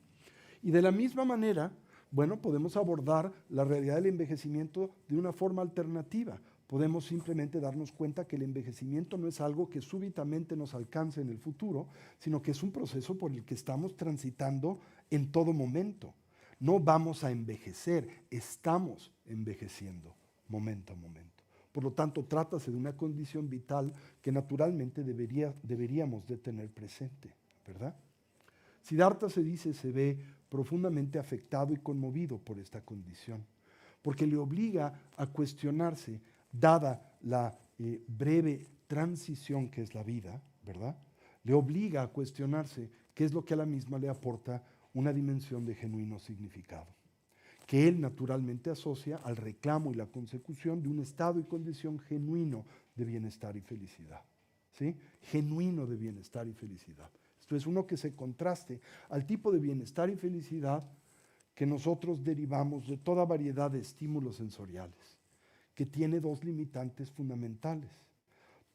Y de la misma manera, bueno, podemos abordar la realidad del envejecimiento de una forma alternativa. Podemos simplemente darnos cuenta que el envejecimiento no es algo que súbitamente nos alcance en el futuro, sino que es un proceso por el que estamos transitando en todo momento. No vamos a envejecer, estamos envejeciendo momento a momento. Por lo tanto, trátase de una condición vital que naturalmente deberíamos de tener presente, ¿verdad? Siddhartha se ve profundamente afectado y conmovido por esta condición, porque le obliga a cuestionarse, dada la breve transición que es la vida, ¿verdad? Le obliga a cuestionarse qué es lo que a la misma le aporta una dimensión de genuino significado, que él naturalmente asocia al reclamo y la consecución de un estado y condición genuino de bienestar y felicidad, ¿sí? Genuino de bienestar y felicidad. Esto es uno que se contraste al tipo de bienestar y felicidad que nosotros derivamos de toda variedad de estímulos sensoriales, que tiene dos limitantes fundamentales.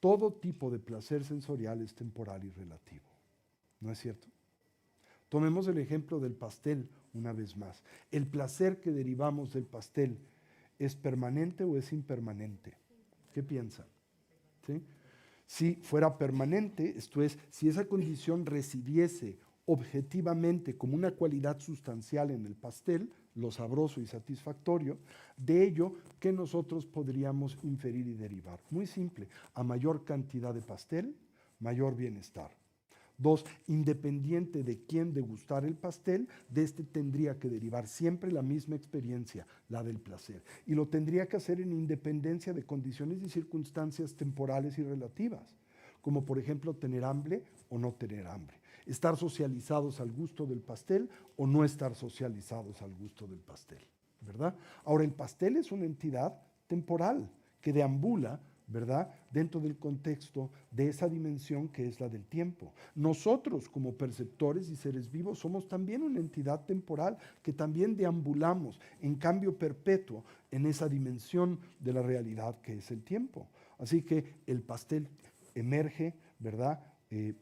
Todo tipo de placer sensorial es temporal y relativo, ¿no es cierto? Tomemos el ejemplo del pastel una vez más. ¿El placer que derivamos del pastel es permanente o es impermanente? ¿Qué piensan? ¿Sí? Si fuera permanente, esto es, si esa condición residiese objetivamente como una cualidad sustancial en el pastel, lo sabroso y satisfactorio, de ello que nosotros podríamos inferir y derivar. Muy simple, a mayor cantidad de pastel, mayor bienestar. 2, independiente de quién degustar el pastel, de este tendría que derivar siempre la misma experiencia, la del placer. Y lo tendría que hacer en independencia de condiciones y circunstancias temporales y relativas, como por ejemplo tener hambre o no tener hambre, estar socializados al gusto del pastel o no estar socializados al gusto del pastel, ¿verdad? Ahora, el pastel es una entidad temporal que deambula, ¿verdad?, dentro del contexto de esa dimensión que es la del tiempo. Nosotros, como perceptores y seres vivos, somos también una entidad temporal que también deambulamos en cambio perpetuo en esa dimensión de la realidad que es el tiempo. Así que el pastel emerge, ¿verdad?,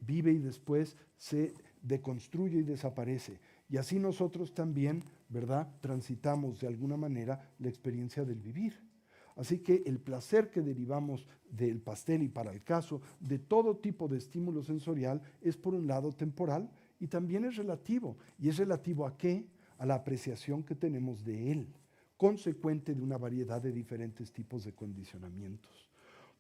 vive y después se deconstruye y desaparece. Y así nosotros también, ¿verdad?, transitamos de alguna manera la experiencia del vivir. Así que el placer que derivamos del pastel y para el caso de todo tipo de estímulo sensorial es por un lado temporal y también es relativo. ¿Y es relativo a qué? A la apreciación que tenemos de él, consecuente de una variedad de diferentes tipos de condicionamientos.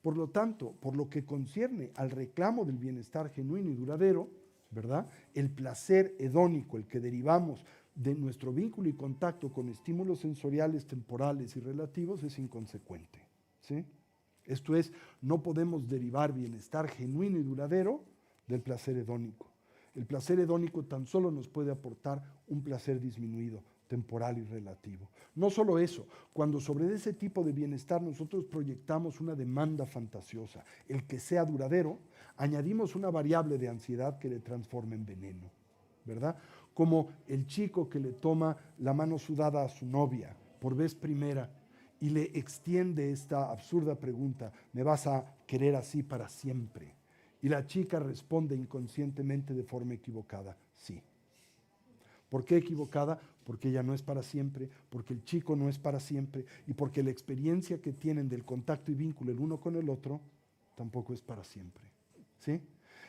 Por lo tanto, por lo que concierne al reclamo del bienestar genuino y duradero, ¿verdad?, el placer hedónico, el que derivamos de nuestro vínculo y contacto con estímulos sensoriales temporales y relativos, es inconsecuente, ¿sí? Esto es, no podemos derivar bienestar genuino y duradero del placer hedónico. El placer hedónico tan solo nos puede aportar un placer disminuido, temporal y relativo. No solo eso, cuando sobre ese tipo de bienestar nosotros proyectamos una demanda fantasiosa, el que sea duradero, añadimos una variable de ansiedad que le transforma en veneno, ¿verdad? Como el chico que le toma la mano sudada a su novia por vez primera y le extiende esta absurda pregunta: ¿me vas a querer así para siempre? Y la chica responde inconscientemente de forma equivocada: sí. ¿Por qué equivocada? Porque ella no es para siempre, porque el chico no es para siempre y porque la experiencia que tienen del contacto y vínculo el uno con el otro tampoco es para siempre, ¿sí?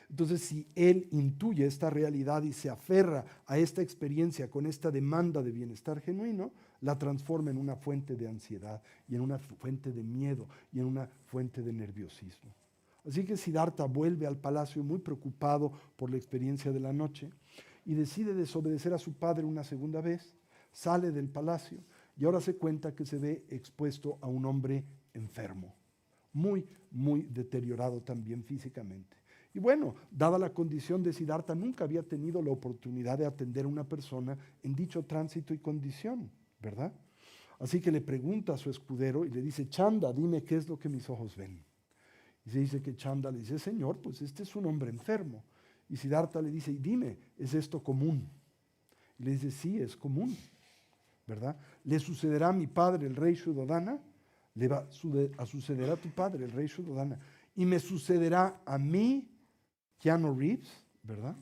Entonces, si él intuye esta realidad y se aferra a esta experiencia con esta demanda de bienestar genuino, la transforma en una fuente de ansiedad y en una fuente de miedo y en una fuente de nerviosismo. Así que Siddhartha vuelve al palacio muy preocupado por la experiencia de la noche y decide desobedecer a su padre una segunda vez, sale del palacio y ahora se cuenta que se ve expuesto a un hombre enfermo, muy, muy deteriorado también físicamente. Y bueno, dada la condición de Siddhartha, nunca había tenido la oportunidad de atender a una persona en dicho tránsito y condición, ¿verdad? Así que le pregunta a su escudero y le dice: Chanda, dime qué es lo que mis ojos ven. Y se dice que Chanda le dice: Señor, pues este es un hombre enfermo. Y Siddhartha le dice: y dime, ¿es esto común? Y le dice: sí, es común, ¿verdad? ¿Le sucederá a mi padre, el rey Shuddhodana? Le va a suceder a tu padre, el rey Shuddhodana. Y me sucederá a mí, Keanu Reeves, ¿verdad?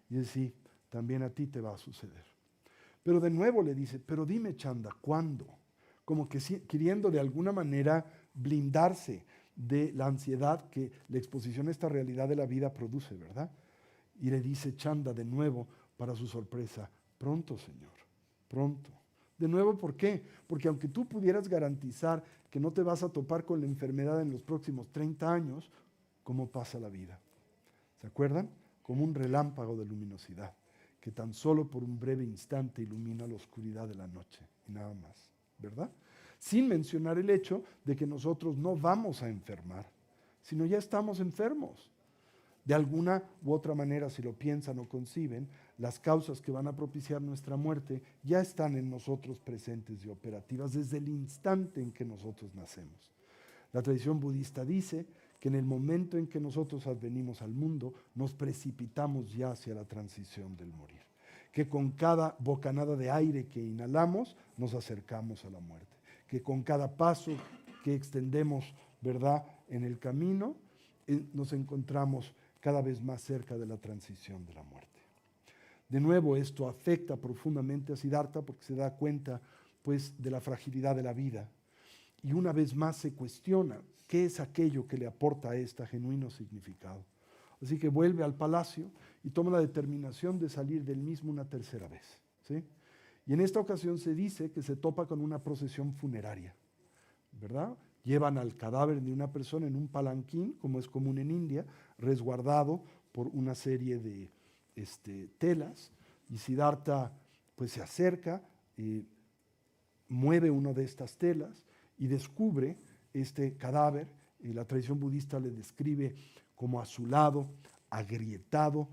Y dice: sí, también a ti te va a suceder. Pero de nuevo le dice: pero dime, Chanda, ¿cuándo? Como que queriendo de alguna manera blindarse de la ansiedad que la exposición a esta realidad de la vida produce, ¿verdad? Y le dice Chanda de nuevo, para su sorpresa: pronto, Señor, pronto. De nuevo, ¿por qué? Porque aunque tú pudieras garantizar que no te vas a topar con la enfermedad en los próximos 30 años, ¿cómo pasa la vida? ¿Se acuerdan? Como un relámpago de luminosidad, que tan solo por un breve instante ilumina la oscuridad de la noche y nada más, ¿verdad? Sin mencionar el hecho de que nosotros no vamos a enfermar, sino ya estamos enfermos. De alguna u otra manera, si lo piensan o conciben, las causas que van a propiciar nuestra muerte ya están en nosotros presentes y operativas desde el instante en que nosotros nacemos. La tradición budista dice que en el momento en que nosotros advenimos al mundo, nos precipitamos ya hacia la transición del morir. Que con cada bocanada de aire que inhalamos, nos acercamos a la muerte. Que con cada paso que extendemos, ¿verdad?, en el camino, nos encontramos cada vez más cerca de la transición de la muerte. De nuevo, esto afecta profundamente a Siddhartha porque se da cuenta, pues, de la fragilidad de la vida. Y una vez más se cuestiona qué es aquello que le aporta a este genuino significado. Así que vuelve al palacio y toma la determinación de salir del mismo una tercera vez, ¿sí? Y en esta ocasión se dice que se topa con una procesión funeraria, ¿verdad? Llevan al cadáver de una persona en un palanquín, como es común en India, resguardado por una serie de telas, y Siddhartha pues se acerca, mueve una de estas telas y descubre este cadáver. La tradición budista le describe como azulado, agrietado,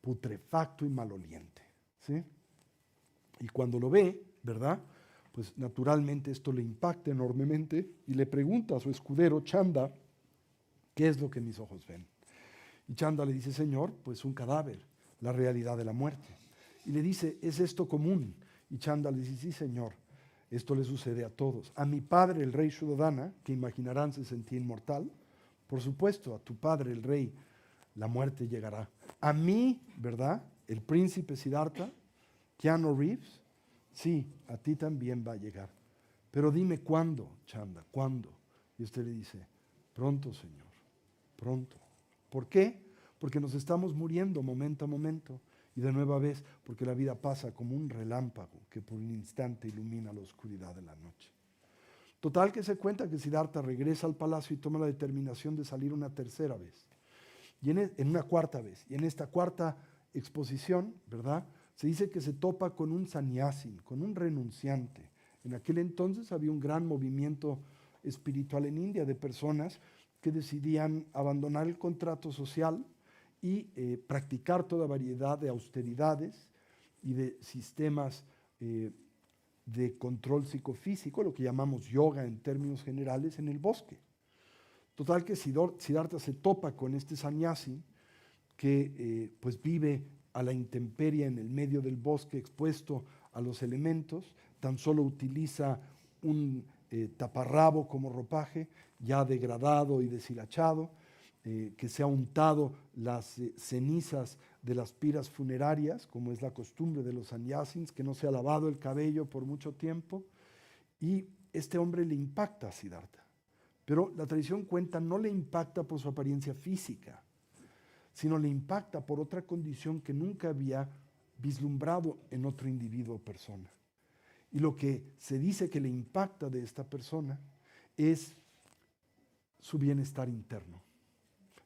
putrefacto y maloliente, ¿sí? Y cuando lo ve, ¿verdad?, pues naturalmente esto le impacta enormemente y le pregunta a su escudero Chanda, ¿qué es lo que mis ojos ven? Y Chanda le dice, Señor, pues un cadáver, la realidad de la muerte. Y le dice, ¿es esto común? Y Chanda le dice, sí, Señor, esto le sucede a todos. A mi padre, el rey Shuddhodana, que imaginarán se sentía inmortal, por supuesto, a tu padre, el rey, la muerte llegará. A mí, ¿verdad?, el príncipe Siddhartha, Keanu Reeves, sí, a ti también va a llegar. Pero dime cuándo, Chanda, ¿cuándo? Y usted le dice, pronto, Señor, pronto. ¿Por qué? Porque nos estamos muriendo momento a momento. Y de nueva vez, porque la vida pasa como un relámpago que por un instante ilumina la oscuridad de la noche. Total que se cuenta que Siddhartha regresa al palacio y toma la determinación de salir una tercera vez. Y en una cuarta vez. Y en esta cuarta exposición, ¿verdad?, se dice que se topa con un sannyasin, con un renunciante. En aquel entonces había un gran movimiento espiritual en India de personas que decidían abandonar el contrato social y practicar toda variedad de austeridades y de sistemas de control psicofísico, lo que llamamos yoga en términos generales, en el bosque. Total que Siddhartha se topa con este sannyasin que pues vive a la intemperie en el medio del bosque, expuesto a los elementos, tan solo utiliza un taparrabo como ropaje, ya degradado y deshilachado, que se ha untado las cenizas de las piras funerarias, como es la costumbre de los sannyasins, que no se ha lavado el cabello por mucho tiempo, y este hombre le impacta a Siddhartha. Pero la tradición cuenta, no le impacta por su apariencia física, sino le impacta por otra condición que nunca había vislumbrado en otro individuo o persona. Y lo que se dice que le impacta de esta persona es su bienestar interno,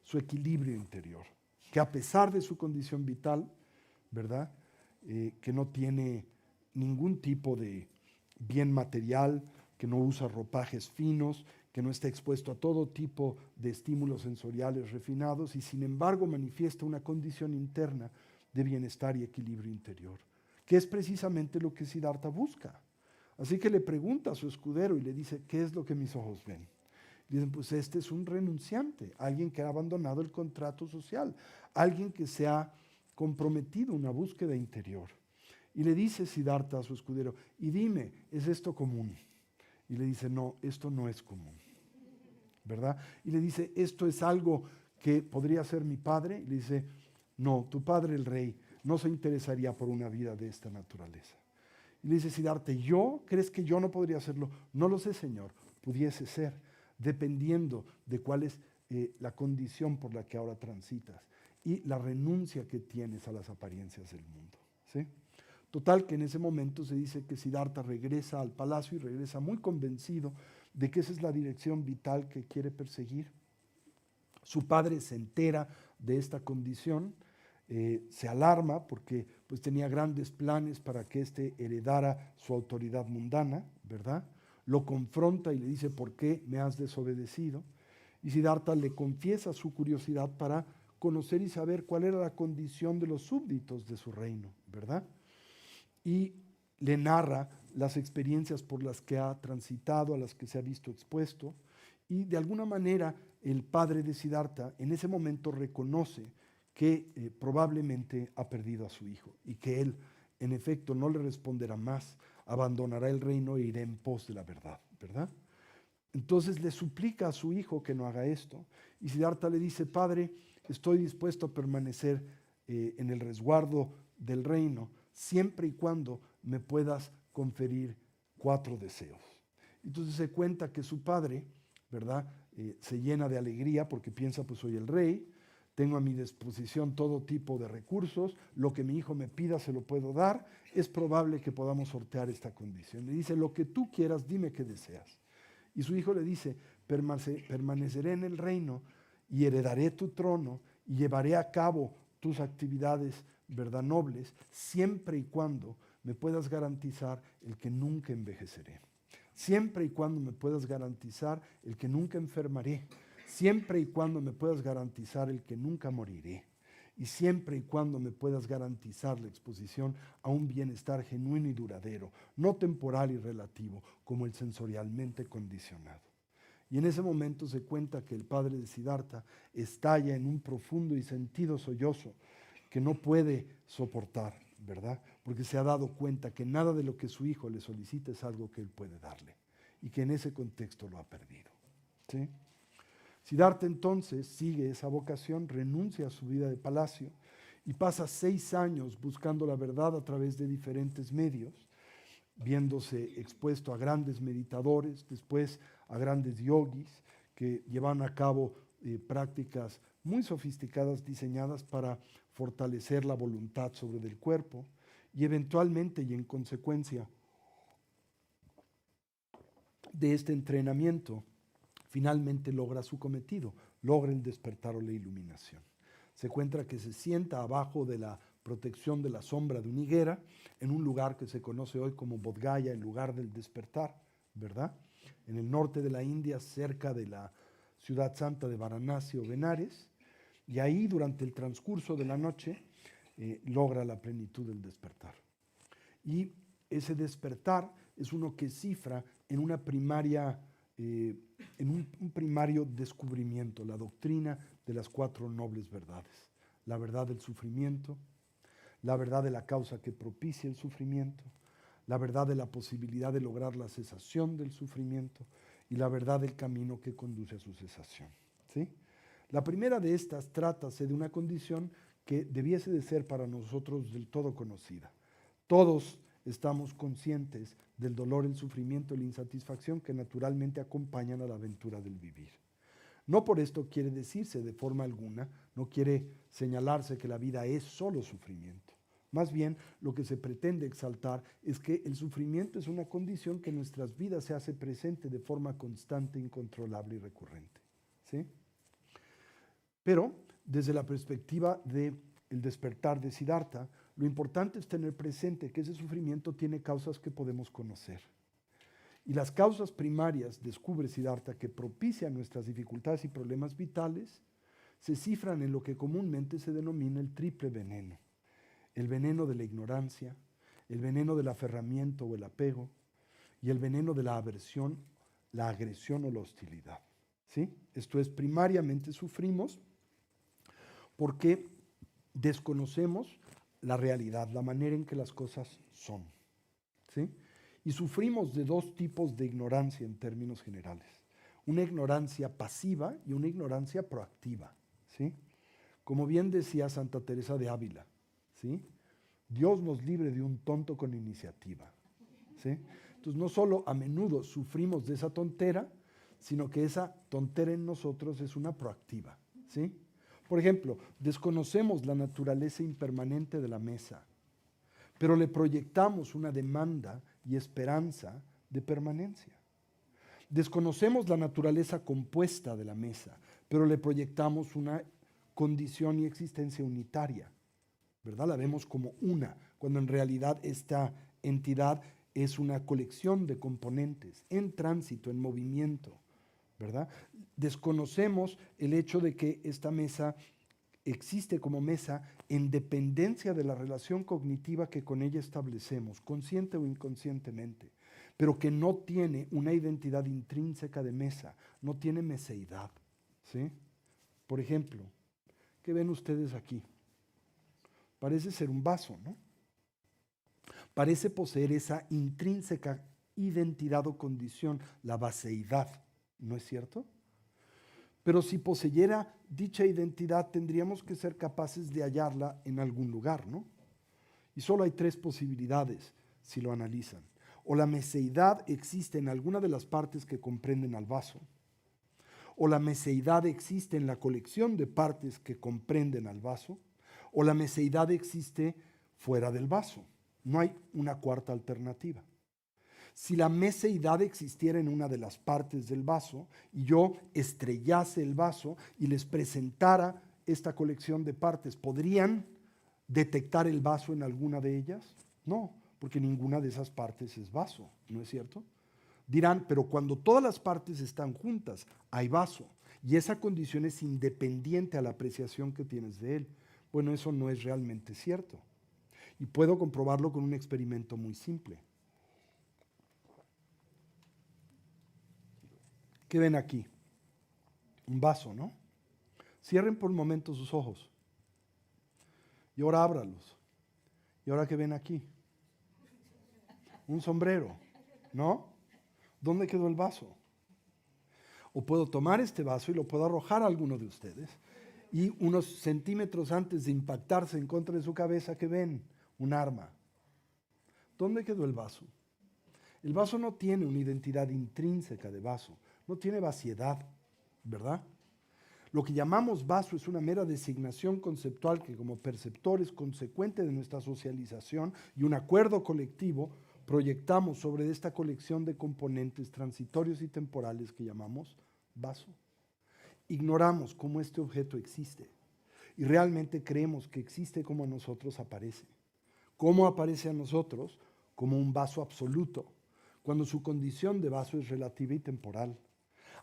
su equilibrio interior, que a pesar de su condición vital, ¿verdad?, que no tiene ningún tipo de bien material, que no usa ropajes finos, que no está expuesto a todo tipo de estímulos sensoriales refinados y sin embargo manifiesta una condición interna de bienestar y equilibrio interior, que es precisamente lo que Siddhartha busca. Así que le pregunta a su escudero y le dice, ¿qué es lo que mis ojos ven? Y dicen, pues este es un renunciante, alguien que ha abandonado el contrato social, alguien que se ha comprometido a una búsqueda interior. Y le dice Siddhartha a su escudero, y dime, ¿es esto común? Y le dice, no, esto no es común, ¿verdad? Y le dice, ¿esto es algo que podría ser mi padre? Y le dice, no, tu padre el rey no se interesaría por una vida de esta naturaleza. Y le dice Siddhartha, ¿yo? ¿Crees que yo no podría hacerlo? No lo sé, Señor, pudiese ser, dependiendo de cuál es la condición por la que ahora transitas y la renuncia que tienes a las apariencias del mundo, ¿sí? Total que en ese momento se dice que Siddhartha regresa al palacio y regresa muy convencido de que esa es la dirección vital que quiere perseguir. Su padre se entera de esta condición, se alarma porque pues, tenía grandes planes para que éste heredara su autoridad mundana, ¿verdad? Lo confronta y le dice, ¿por qué me has desobedecido? Y Siddhartha le confiesa su curiosidad para conocer y saber cuál era la condición de los súbditos de su reino, ¿verdad? Y le narra las experiencias por las que ha transitado, a las que se ha visto expuesto, y de alguna manera el padre de Siddhartha en ese momento reconoce que probablemente ha perdido a su hijo y que él en efecto no le responderá más, abandonará el reino e irá en pos de la verdad, ¿verdad? Entonces le suplica a su hijo que no haga esto y Siddhartha le dice, padre, estoy dispuesto a permanecer en el resguardo del reino siempre y cuando me puedas conferir 4 deseos. Entonces se cuenta que su padre, ¿verdad?, se llena de alegría porque piensa, pues soy el rey, tengo a mi disposición todo tipo de recursos, lo que mi hijo me pida se lo puedo dar, es probable que podamos sortear esta condición. Le dice, lo que tú quieras, dime qué deseas. Y su hijo le dice, permaneceré en el reino y heredaré tu trono y llevaré a cabo tus actividades, ¿verdad?, nobles, siempre y cuando me puedas garantizar el que nunca envejeceré, siempre y cuando me puedas garantizar el que nunca enfermaré, siempre y cuando me puedas garantizar el que nunca moriré, y siempre y cuando me puedas garantizar la exposición a un bienestar genuino y duradero, no temporal y relativo, como el sensorialmente condicionado. Y en ese momento se cuenta que el padre de Siddhartha estalla en un profundo y sentido sollozo que no puede soportar, ¿verdad? Porque se ha dado cuenta que nada de lo que su hijo le solicita es algo que él puede darle, y que en ese contexto lo ha perdido, ¿sí? Siddhartha entonces sigue esa vocación, renuncia a su vida de palacio y pasa 6 años buscando la verdad a través de diferentes medios, viéndose expuesto a grandes meditadores, después a grandes yogis que llevan a cabo prácticas muy sofisticadas diseñadas para fortalecer la voluntad sobre del cuerpo, y eventualmente y en consecuencia de este entrenamiento, finalmente logra su cometido, logra el despertar o la iluminación. Se cuenta que se sienta abajo de la protección de la sombra de una higuera, en un lugar que se conoce hoy como Bodh Gaya, el lugar del despertar, ¿verdad? En el norte de la India, cerca de la ciudad santa de Varanasi o Benares, y ahí durante el transcurso de la noche logra la plenitud del despertar. Y ese despertar es uno que cifra en una primaria, en un primario descubrimiento, la doctrina de las 4 nobles verdades: la verdad del sufrimiento, la verdad de la causa que propicia el sufrimiento, la verdad de la posibilidad de lograr la cesación del sufrimiento y la verdad del camino que conduce a su cesación, ¿sí? La primera de estas trátase de una condición que debiese de ser para nosotros del todo conocida. Todos estamos conscientes del dolor, el sufrimiento y la insatisfacción que naturalmente acompañan a la aventura del vivir. No por esto quiere decirse de forma alguna, no quiere señalarse que la vida es solo sufrimiento. Más bien, lo que se pretende exaltar es que el sufrimiento es una condición que en nuestras vidas se hace presente de forma constante, incontrolable y recurrente, ¿sí? Pero, desde la perspectiva del despertar de Siddhartha, lo importante es tener presente que ese sufrimiento tiene causas que podemos conocer. Y las causas primarias, descubre Siddhartha, que propician nuestras dificultades y problemas vitales, se cifran en lo que comúnmente se denomina el triple veneno: el veneno de la ignorancia, el veneno del aferramiento o el apego, y el veneno de la aversión, la agresión o la hostilidad, ¿sí? Esto es, primariamente sufrimos porque desconocemos la realidad, la manera en que las cosas son, ¿sí? Y sufrimos de 2 tipos de ignorancia en términos generales: una ignorancia pasiva y una ignorancia proactiva, ¿sí? Como bien decía Santa Teresa de Ávila, ¿sí? Dios nos libre de un tonto con iniciativa, ¿sí? Entonces, no solo a menudo sufrimos de esa tontera, sino que esa tontera en nosotros es una proactiva, ¿sí? Por ejemplo, desconocemos la naturaleza impermanente de la mesa, pero le proyectamos una demanda y esperanza de permanencia. Desconocemos la naturaleza compuesta de la mesa, pero le proyectamos una condición y existencia unitaria, ¿verdad? La vemos como una, cuando en realidad esta entidad es una colección de componentes en tránsito, en movimiento, ¿verdad? Desconocemos el hecho de que esta mesa existe como mesa en dependencia de la relación cognitiva que con ella establecemos, consciente o inconscientemente, pero que no tiene una identidad intrínseca de mesa, no tiene meseidad, ¿sí? Por ejemplo, ¿qué ven ustedes aquí? Parece ser un vaso, ¿no? Parece poseer esa intrínseca identidad o condición, la vaseidad, ¿no es cierto? Pero si poseyera dicha identidad, tendríamos que ser capaces de hallarla en algún lugar, ¿no? Y solo hay 3 posibilidades si lo analizan. O la meseidad existe en alguna de las partes que comprenden al vaso, o la meseidad existe en la colección de partes que comprenden al vaso, o la meseidad existe fuera del vaso. No hay una cuarta alternativa. Si la meseidad existiera en una de las partes del vaso y yo estrellase el vaso y les presentara esta colección de partes, ¿podrían detectar el vaso en alguna de ellas? No, porque ninguna de esas partes es vaso, ¿no es cierto? Dirán, pero cuando todas las partes están juntas, hay vaso, y esa condición es independiente a la apreciación que tienes de él. Bueno, eso no es realmente cierto. Y puedo comprobarlo con un experimento muy simple. ¿Qué ven aquí? Un vaso, ¿no? Cierren por un momento sus ojos. Y ahora ábralos. ¿Y ahora qué ven aquí? Un sombrero, ¿no? ¿Dónde quedó el vaso? O puedo tomar este vaso y lo puedo arrojar a alguno de ustedes. Y unos centímetros antes de impactarse en contra de su cabeza, ¿qué ven? Un arma. ¿Dónde quedó el vaso? El vaso no tiene una identidad intrínseca de vaso, no tiene vaciedad, ¿verdad? Lo que llamamos vaso es una mera designación conceptual que como perceptores, consecuente de nuestra socialización y un acuerdo colectivo, proyectamos sobre esta colección de componentes transitorios y temporales que llamamos vaso. Ignoramos cómo este objeto existe y realmente creemos que existe como a nosotros aparece. ¿Cómo aparece a nosotros? Como un vaso absoluto, cuando su condición de vaso es relativa y temporal.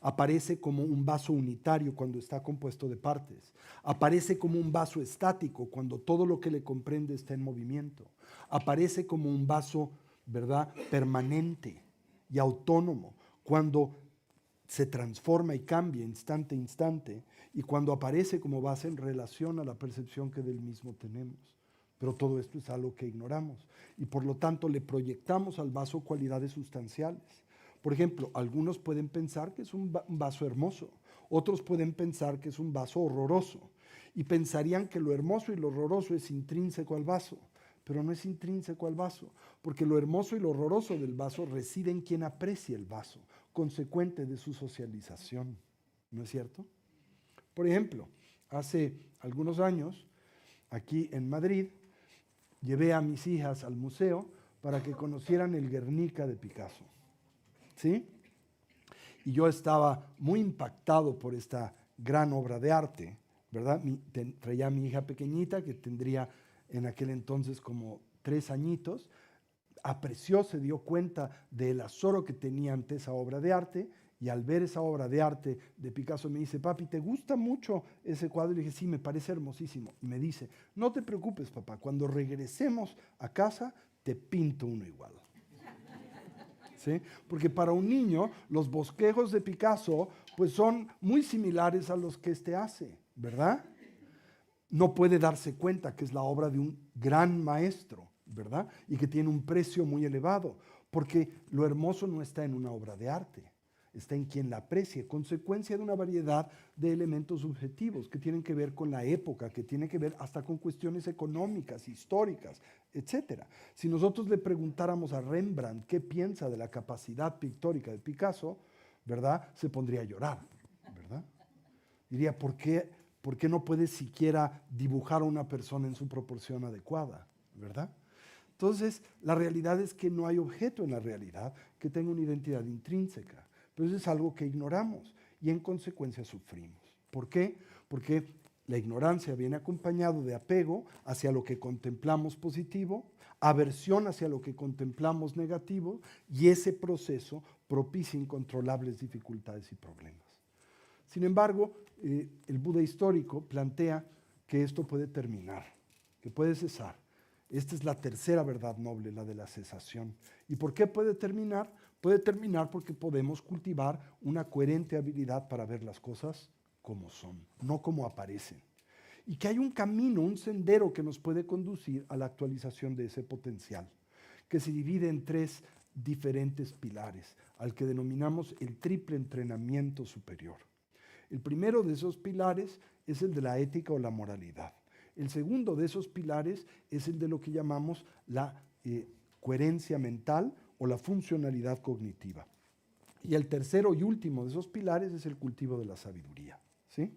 Aparece como un vaso unitario cuando está compuesto de partes. Aparece como un vaso estático cuando todo lo que le comprende está en movimiento. Aparece como un vaso, ¿verdad?, permanente y autónomo cuando se transforma y cambia instante a instante, y cuando aparece como base en relación a la percepción que del mismo tenemos. Pero todo esto es algo que ignoramos y por lo tanto le proyectamos al vaso cualidades sustanciales. Por ejemplo, algunos pueden pensar que es un vaso hermoso, otros pueden pensar que es un vaso horroroso y pensarían que lo hermoso y lo horroroso es intrínseco al vaso, pero no es intrínseco al vaso, porque lo hermoso y lo horroroso del vaso reside en quien aprecia el vaso, consecuente de su socialización, ¿no es cierto? Por ejemplo, hace algunos años, aquí en Madrid, llevé a mis hijas al museo para que conocieran el Guernica de Picasso, ¿sí? Y yo estaba muy impactado por esta gran obra de arte, ¿verdad? Traía a mi hija pequeñita, que tendría en aquel entonces como 3 añitos, apreció, se dio cuenta del azoro que tenía ante esa obra de arte, y al ver esa obra de arte de Picasso me dice, papi, ¿te gusta mucho ese cuadro? Y le dije, sí, me parece hermosísimo. Y me dice, no te preocupes, papá, cuando regresemos a casa te pinto uno igual. ¿Sí? Porque para un niño los bosquejos de Picasso pues son muy similares a los que éste hace, ¿verdad? No puede darse cuenta que es la obra de un gran maestro, ¿verdad? Y que tiene un precio muy elevado, porque lo hermoso no está en una obra de arte, está en quien la aprecie, consecuencia de una variedad de elementos subjetivos que tienen que ver con la época, que tienen que ver hasta con cuestiones económicas, históricas, etc. Si nosotros le preguntáramos a Rembrandt qué piensa de la capacidad pictórica de Picasso, ¿verdad?, se pondría a llorar, ¿verdad? Diría, ¿por qué no puede siquiera dibujar a una persona en su proporción adecuada, ¿verdad? Entonces, la realidad es que no hay objeto en la realidad que tenga una identidad intrínseca. Pero eso es algo que ignoramos y en consecuencia sufrimos. ¿Por qué? Porque la ignorancia viene acompañado de apego hacia lo que contemplamos positivo, aversión hacia lo que contemplamos negativo, y ese proceso propicia incontrolables dificultades y problemas. Sin embargo, el Buda histórico plantea que esto puede terminar, que puede cesar. Esta es la tercera verdad noble, la de la cesación. ¿Y por qué puede terminar? Puede terminar porque podemos cultivar una coherente habilidad para ver las cosas como son, no como aparecen. Y que hay un camino, un sendero que nos puede conducir a la actualización de ese potencial, que se divide en 3 diferentes pilares, al que denominamos el triple entrenamiento superior. El primero de esos pilares es el de la ética o la moralidad. El segundo de esos pilares es el de lo que llamamos la coherencia mental o la funcionalidad cognitiva. Y el tercero y último de esos pilares es el cultivo de la sabiduría, ¿sí?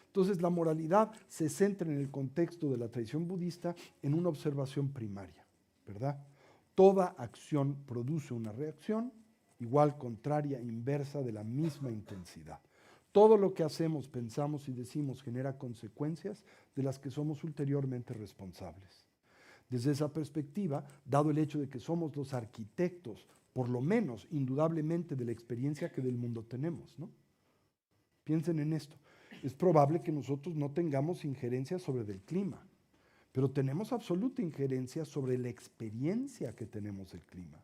Entonces, la moralidad se centra en el contexto de la tradición budista en una observación primaria, ¿verdad? Toda acción produce una reacción igual, contraria, inversa de la misma intensidad. Todo lo que hacemos, pensamos y decimos genera consecuencias de las que somos ulteriormente responsables. Desde esa perspectiva, dado el hecho de que somos los arquitectos, por lo menos, indudablemente, de la experiencia que del mundo tenemos, ¿no? Piensen en esto. Es probable que nosotros no tengamos injerencia sobre el clima, pero tenemos absoluta injerencia sobre la experiencia que tenemos del clima.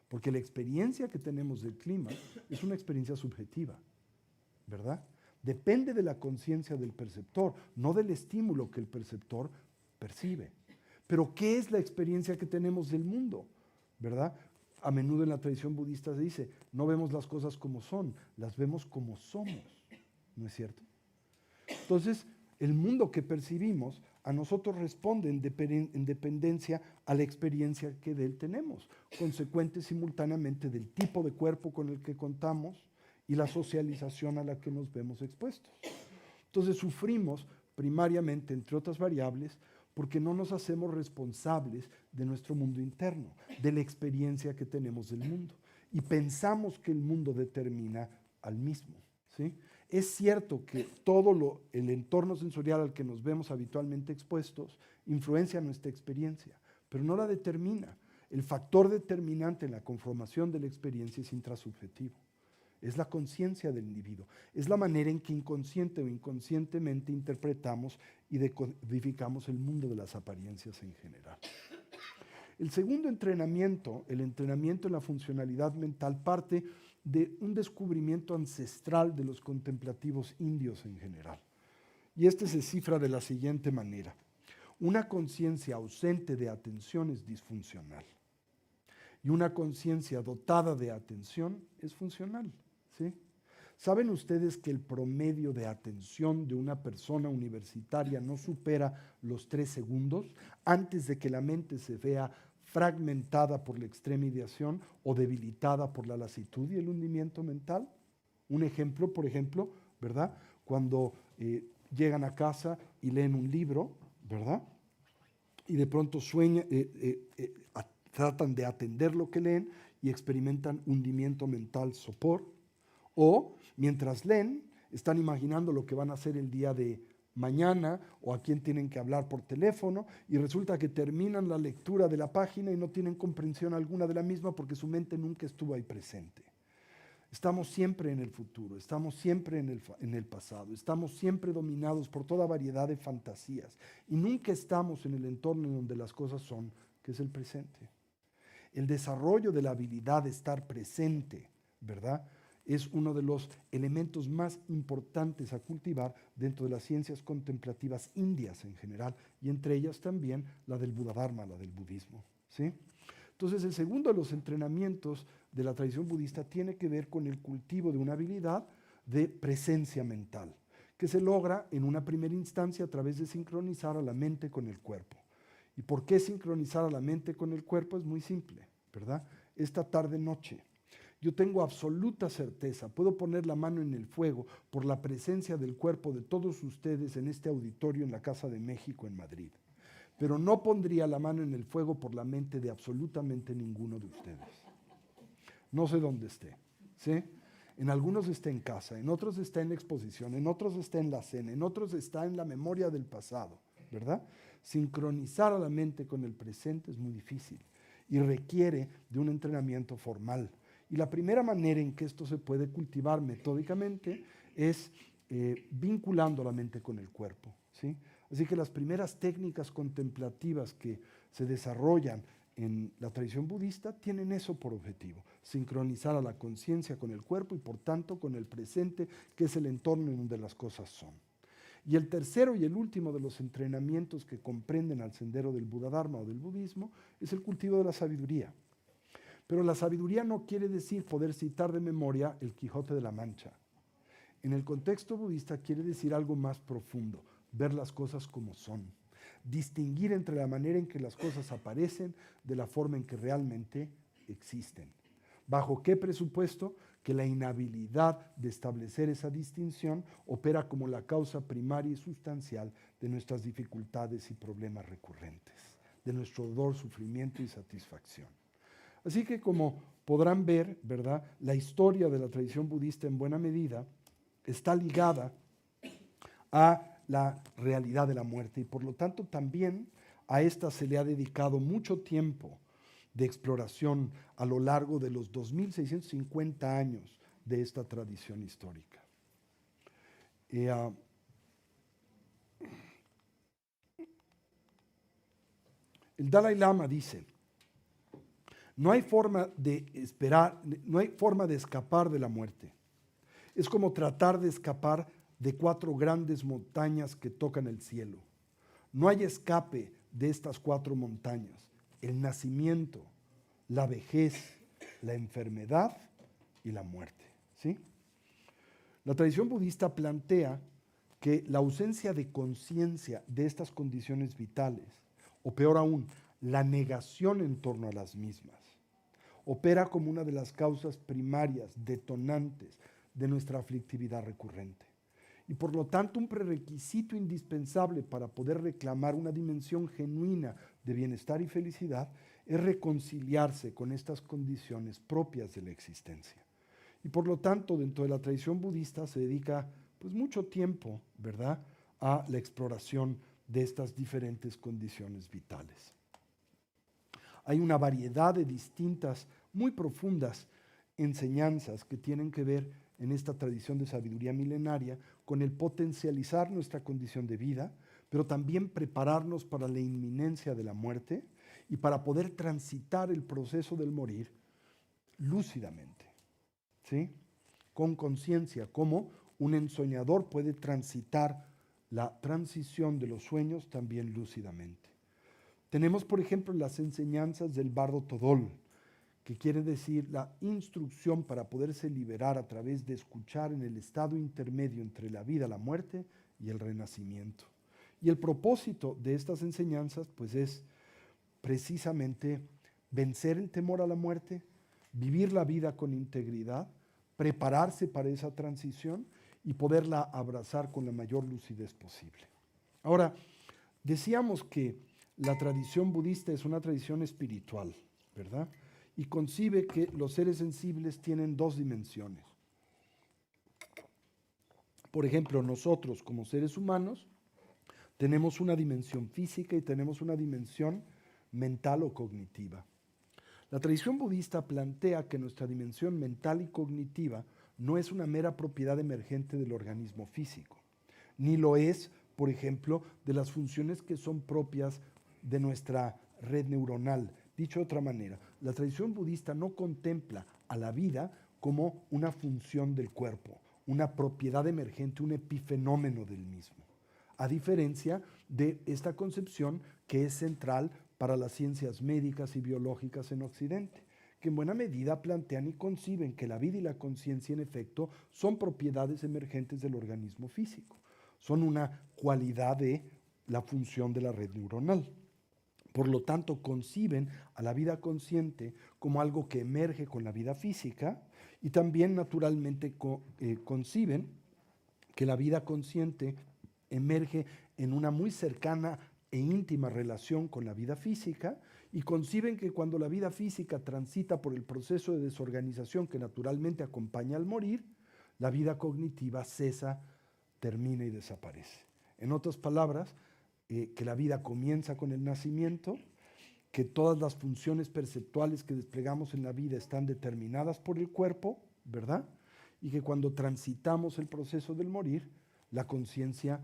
Porque la experiencia que tenemos del clima es una experiencia subjetiva, ¿verdad? Depende de la conciencia del perceptor, no del estímulo que el perceptor percibe. Pero ¿qué es la experiencia que tenemos del mundo? ¿Verdad? A menudo en la tradición budista se dice, no vemos las cosas como son, las vemos como somos. ¿No es cierto? Entonces, el mundo que percibimos a nosotros responde en dependencia a la experiencia que de él tenemos, consecuente simultáneamente del tipo de cuerpo con el que contamos y la socialización a la que nos vemos expuestos. Entonces, sufrimos primariamente, entre otras variables, porque no nos hacemos responsables de nuestro mundo interno, de la experiencia que tenemos del mundo. Y pensamos que el mundo determina al mismo, ¿sí? Es cierto que todo el entorno sensorial al que nos vemos habitualmente expuestos influencia nuestra experiencia, pero no la determina. El factor determinante en la conformación de la experiencia es intrasubjetivo. Es la conciencia del individuo, es la manera en que inconsciente o inconscientemente interpretamos y decodificamos el mundo de las apariencias en general. El segundo entrenamiento, el entrenamiento en la funcionalidad mental, parte de un descubrimiento ancestral de los contemplativos indios en general. Y este se cifra de la siguiente manera: una conciencia ausente de atención es disfuncional y una conciencia dotada de atención es funcional, ¿sí? ¿Saben ustedes que el promedio de atención de una persona universitaria no supera los 3 segundos antes de que la mente se vea fragmentada por la extrema ideación o debilitada por la lasitud y el hundimiento mental? Un ejemplo, por ejemplo, ¿verdad? Cuando llegan a casa y leen un libro, ¿verdad? Y de pronto tratan de atender lo que leen y experimentan hundimiento mental, sopor. O mientras leen, están imaginando lo que van a hacer el día de mañana o a quién tienen que hablar por teléfono y resulta que terminan la lectura de la página y no tienen comprensión alguna de la misma porque su mente nunca estuvo ahí presente. Estamos siempre en el futuro, estamos siempre en el pasado, estamos siempre dominados por toda variedad de fantasías y nunca estamos en el entorno en donde las cosas son, que es el presente. El desarrollo de la habilidad de estar presente, ¿verdad?, es uno de los elementos más importantes a cultivar dentro de las ciencias contemplativas indias en general, y entre ellas también la del Buddhadharma, la del budismo, ¿sí? Entonces, el segundo de los entrenamientos de la tradición budista tiene que ver con el cultivo de una habilidad de presencia mental, que se logra en una primera instancia a través de sincronizar a la mente con el cuerpo. ¿Y por qué sincronizar a la mente con el cuerpo? Es muy simple, ¿verdad? Esta tarde-noche, yo tengo absoluta certeza, puedo poner la mano en el fuego por la presencia del cuerpo de todos ustedes en este auditorio en la Casa de México en Madrid. Pero no pondría la mano en el fuego por la mente de absolutamente ninguno de ustedes. No sé dónde esté, ¿sí? En algunos está en casa, en otros está en la exposición, en otros está en la cena, en otros está en la memoria del pasado, ¿verdad? Sincronizar a la mente con el presente es muy difícil y requiere de un entrenamiento formal. Y la primera manera en que esto se puede cultivar metódicamente es vinculando la mente con el cuerpo, ¿sí? Así que las primeras técnicas contemplativas que se desarrollan en la tradición budista tienen eso por objetivo: sincronizar a la conciencia con el cuerpo y por tanto con el presente, que es el entorno en donde las cosas son. Y el tercero y el último de los entrenamientos que comprenden al sendero del Buddhadharma o del budismo es el cultivo de la sabiduría. Pero la sabiduría no quiere decir poder citar de memoria el Quijote de la Mancha. En el contexto budista quiere decir algo más profundo: ver las cosas como son, distinguir entre la manera en que las cosas aparecen de la forma en que realmente existen. ¿Bajo qué presupuesto? Que la inhabilidad de establecer esa distinción opera como la causa primaria y sustancial de nuestras dificultades y problemas recurrentes, de nuestro dolor, sufrimiento y satisfacción. Así que, como podrán ver, ¿verdad?, la historia de la tradición budista en buena medida está ligada a la realidad de la muerte y por lo tanto también a esta se le ha dedicado mucho tiempo de exploración a lo largo de los 2650 años de esta tradición histórica. El Dalai Lama dice: no hay forma de escapar de la muerte. Es como tratar de escapar de 4 grandes montañas que tocan el cielo. No hay escape de estas 4 montañas: el nacimiento, la vejez, la enfermedad y la muerte. ¿Sí? La tradición budista plantea que la ausencia de conciencia de estas condiciones vitales, o peor aún, la negación en torno a las mismas, opera como una de las causas primarias, detonantes de nuestra aflictividad recurrente. Y por lo tanto, un prerequisito indispensable para poder reclamar una dimensión genuina de bienestar y felicidad es reconciliarse con estas condiciones propias de la existencia. Y por lo tanto, dentro de la tradición budista se dedica pues, mucho tiempo, ¿verdad?, a la exploración de estas diferentes condiciones vitales. Hay una variedad de distintas, muy profundas enseñanzas que tienen que ver en esta tradición de sabiduría milenaria con el potencializar nuestra condición de vida, pero también prepararnos para la inminencia de la muerte y para poder transitar el proceso del morir lúcidamente, ¿sí? Con conciencia, como un ensoñador puede transitar la transición de los sueños también lúcidamente. Tenemos, por ejemplo, las enseñanzas del bardo Todol, que quiere decir la instrucción para poderse liberar a través de escuchar en el estado intermedio entre la vida, la muerte y el renacimiento. Y el propósito de estas enseñanzas pues es precisamente vencer el temor a la muerte, vivir la vida con integridad, prepararse para esa transición y poderla abrazar con la mayor lucidez posible. Ahora, decíamos que la tradición budista es una tradición espiritual, ¿verdad? Y concibe que los seres sensibles tienen 2 dimensiones. Por ejemplo, nosotros como seres humanos tenemos una dimensión física y tenemos una dimensión mental o cognitiva. La tradición budista plantea que nuestra dimensión mental y cognitiva no es una mera propiedad emergente del organismo físico, ni lo es, por ejemplo, de las funciones que son propias de nuestra red neuronal. Dicho de otra manera, la tradición budista no contempla a la vida como una función del cuerpo, una propiedad emergente, un epifenómeno del mismo, a diferencia de esta concepción que es central para las ciencias médicas y biológicas en Occidente, que en buena medida plantean y conciben que la vida y la conciencia en efecto son propiedades emergentes del organismo físico, son una cualidad de la función de la red neuronal. Por lo tanto, conciben a la vida consciente como algo que emerge con la vida física y también naturalmente conciben que la vida consciente emerge en una muy cercana e íntima relación con la vida física y conciben que cuando la vida física transita por el proceso de desorganización que naturalmente acompaña al morir, la vida cognitiva cesa, termina y desaparece. En otras palabras, que la vida comienza con el nacimiento, que todas las funciones perceptuales que desplegamos en la vida están determinadas por el cuerpo, ¿verdad? Y que cuando transitamos el proceso del morir, la conciencia